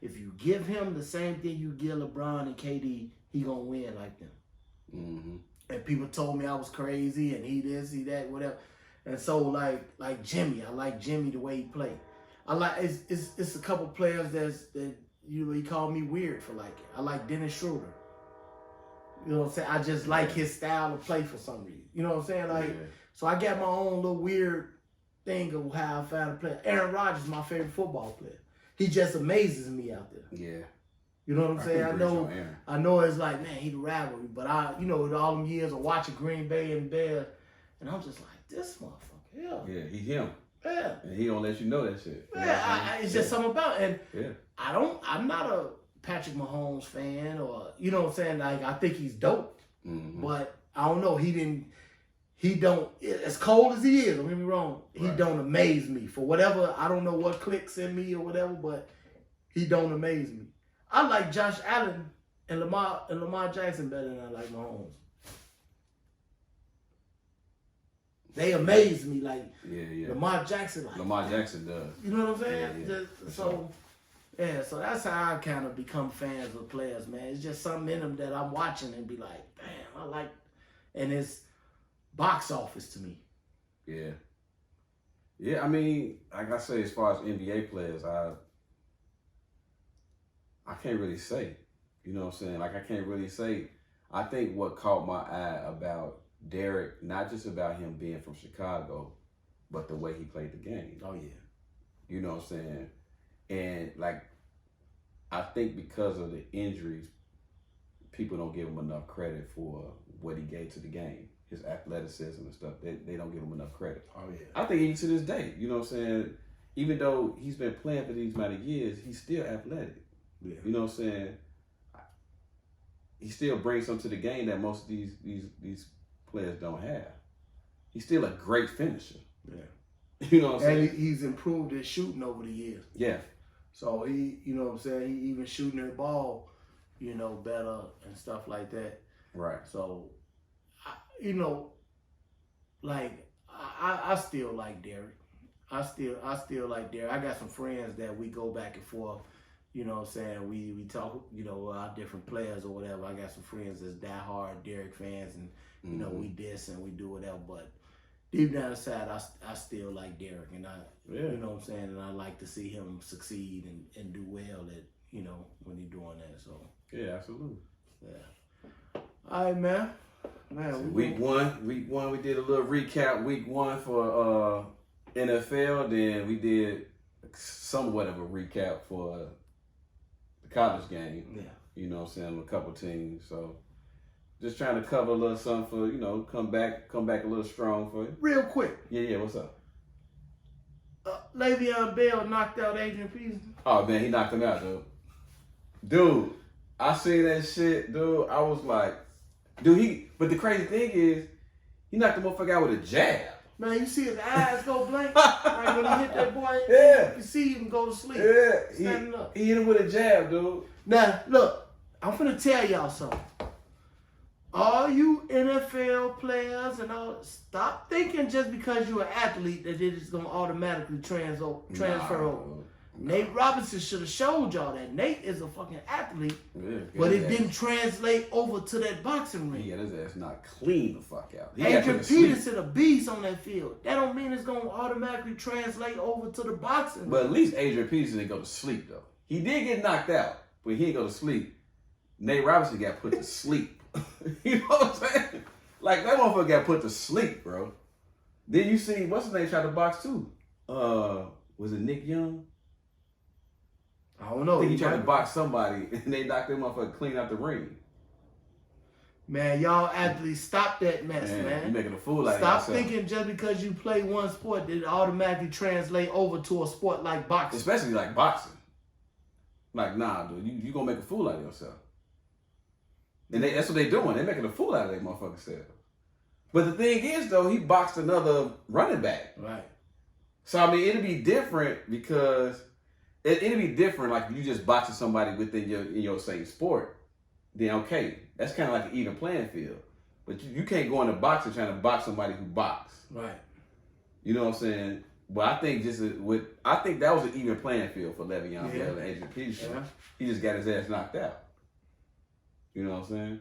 if you give him the same thing you give LeBron and KD, he gonna win like them. And people told me I was crazy and he this, he that, whatever. And so like Jimmy, I like Jimmy the way he played. I like it's a couple players that he called me weird for liking. I like Dennis Schroeder. You know what I'm saying? I just like his style of play for some reason. You know what I'm saying? Like, so I got my own little weird thing of how I found a player. Aaron Rodgers is my favorite football player. He just amazes me out there. Yeah. You know what I'm saying? I know it's like, man, he the rivalry, but all them years of watching Green Bay and Bears, and I'm just like, this motherfucker, yeah, he him. Yeah. And he don't let you know that shit. Yeah, it's just something about it. And I'm not a Patrick Mahomes fan, or, you know what I'm saying? Like, I think he's dope, but I don't know. He don't, as cold as he is, don't get me wrong, he don't amaze me. For whatever, I don't know what clicks in me or whatever, but he don't amaze me. I like Josh Allen and Lamar Jackson better than I like Mahomes. They amaze me, like Lamar Jackson. Like, Lamar Jackson does. You know what I'm saying? So that's how I kind of become fans of players, man. It's just something in them that I'm watching and be like, damn, I like, and it's box office to me. Yeah. Yeah, I mean, like I say, as far as NBA players, I can't really say. You know what I'm saying? Like, I can't really say. I think what caught my eye about Derek, not just about him being from Chicago, but the way he played the game. Oh, yeah. You know what I'm saying? And, like, I think because of the injuries, people don't give him enough credit for what he gave to the game. His athleticism and stuff. They don't give him enough credit. Oh, yeah. I think even to this day, you know what I'm saying? Even though he's been playing for these amount of years, he's still athletic. Yeah. You know what I'm saying? He still brings something to the game that most of these players don't have. He's still a great finisher. Yeah. You know what I'm saying? And he's improved his shooting over the years. Yeah. So he, you know what I'm saying, he even shooting the ball, you know, better and stuff like that. Right. So, you know, like, I still like Derek. I still like Derek. I got some friends that we go back and forth. You know what I'm saying? We talk, you know, our different players or whatever. I got some friends that's diehard Derek fans, and you know, we diss and we do whatever. But deep down inside, I still like Derek, and you know what I'm saying, and I like to see him succeed and do well at, you know, when he's doing that. So yeah, absolutely. Yeah. All right, man. So week one, we did a little recap. Week 1 for NFL. Then we did somewhat of a recap for the college game. Yeah. You know what I'm saying? A couple teams. So just trying to cover a little something for, you know, come back a little strong for you. Real quick. Yeah, what's up? Le'Veon Bell knocked out Adrian Peterson. Oh, man, he knocked him out, dude. Dude, I seen that shit, dude. I was like, but the crazy thing is, he knocked the motherfucker out with a jab. Man, you see his eyes go blank? Like when he hit that boy, yeah. You see him go to sleep. Yeah, standing up. He hit him with a jab, dude. Now, look, I'm finna tell y'all something. All you NFL players and all, stop thinking just because you're an athlete that it is gonna automatically transfer over. Nate Robinson should have showed y'all that. Nate is a fucking athlete, but it didn't translate over to that boxing ring. He got his ass knocked clean the fuck out. Adrian Peterson, a beast on that field. That don't mean it's gonna automatically translate over to the boxing ring. But at least Adrian Peterson didn't go to sleep though. He did get knocked out, but he didn't go to sleep. Nate Robinson got put to sleep. You know what I'm saying? Like that motherfucker got put to sleep, bro. Then you see what's his name tried to box too? Was it Nick Young? I don't know. I think he tried to box somebody and they knocked him motherfucker clean out the ring. Man, y'all athletes, stop that mess, man. You're making a fool out of yourself. Stop thinking just because you play one sport that it automatically translate over to a sport like boxing. Especially like boxing. Like, nah, dude, you gonna make a fool out of yourself. And that's what they doing. They making a fool out of their motherfucking self. But the thing is, though, he boxed another running back. Right. So, I mean, it'd be different because it'd be different like if you just boxing somebody within your same sport. Then, okay, that's kind of like an even playing field. But you can't go into boxing trying to box somebody who boxes. Right. You know what I'm saying? But I think I think that was an even playing field for Le'Veon Bell and Adrian Peterson. Yeah. He just got his ass knocked out. You know what I'm saying?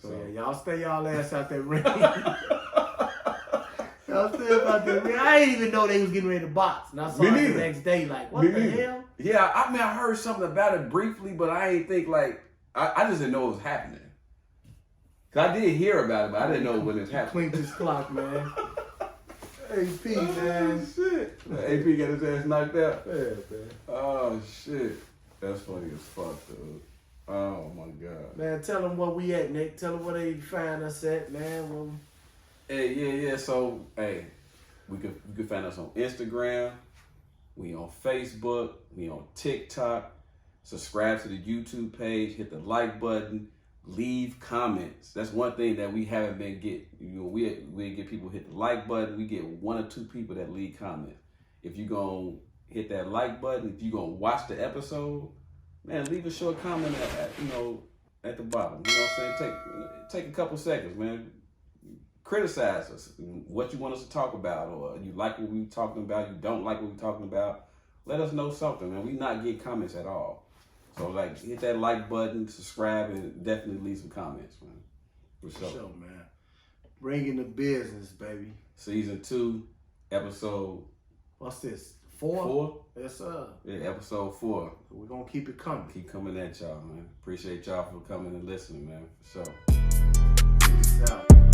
So yeah, y'all stay y'all ass out that ring. Y'all stay about that ring. I didn't even know they was getting ready to box. And I saw it the next day, like, what the hell? Yeah, I mean, I heard something about it briefly, but I ain't think like I just didn't know it was happening. Cause I did hear about it, but I didn't know when it was happening. Clink this clock, man. AP, man. Shit. AP got his ass knocked out. Yeah, man. Oh shit. That's funny as fuck, dude. Oh my God. Man, tell them where we at, Nick. Tell them where they find us at, man. Well, hey, yeah. So, hey, we could find us on Instagram. We on Facebook. We on TikTok. Subscribe to the YouTube page. Hit the like button. Leave comments. That's one thing that we haven't been getting. You know, we get people hit the like button. We get 1 or 2 people that leave comments. If you gonna hit that like button, if you gonna watch the episode, man, leave a short comment at the bottom. You know what I'm saying? Take a couple seconds, man. Criticize us. What you want us to talk about, or you like what we talking about, you don't like what we talking about. Let us know something, man. We not get comments at all. So like hit that like button, subscribe, and definitely leave some comments, man. For sure, man. Bringing the business, baby. Season 2, episode. What's this? 4? 4? Yes, sir. Yeah, episode 4. We're gonna keep it coming. Keep coming at y'all, man. Appreciate y'all for coming and listening, man. For sure. Peace out.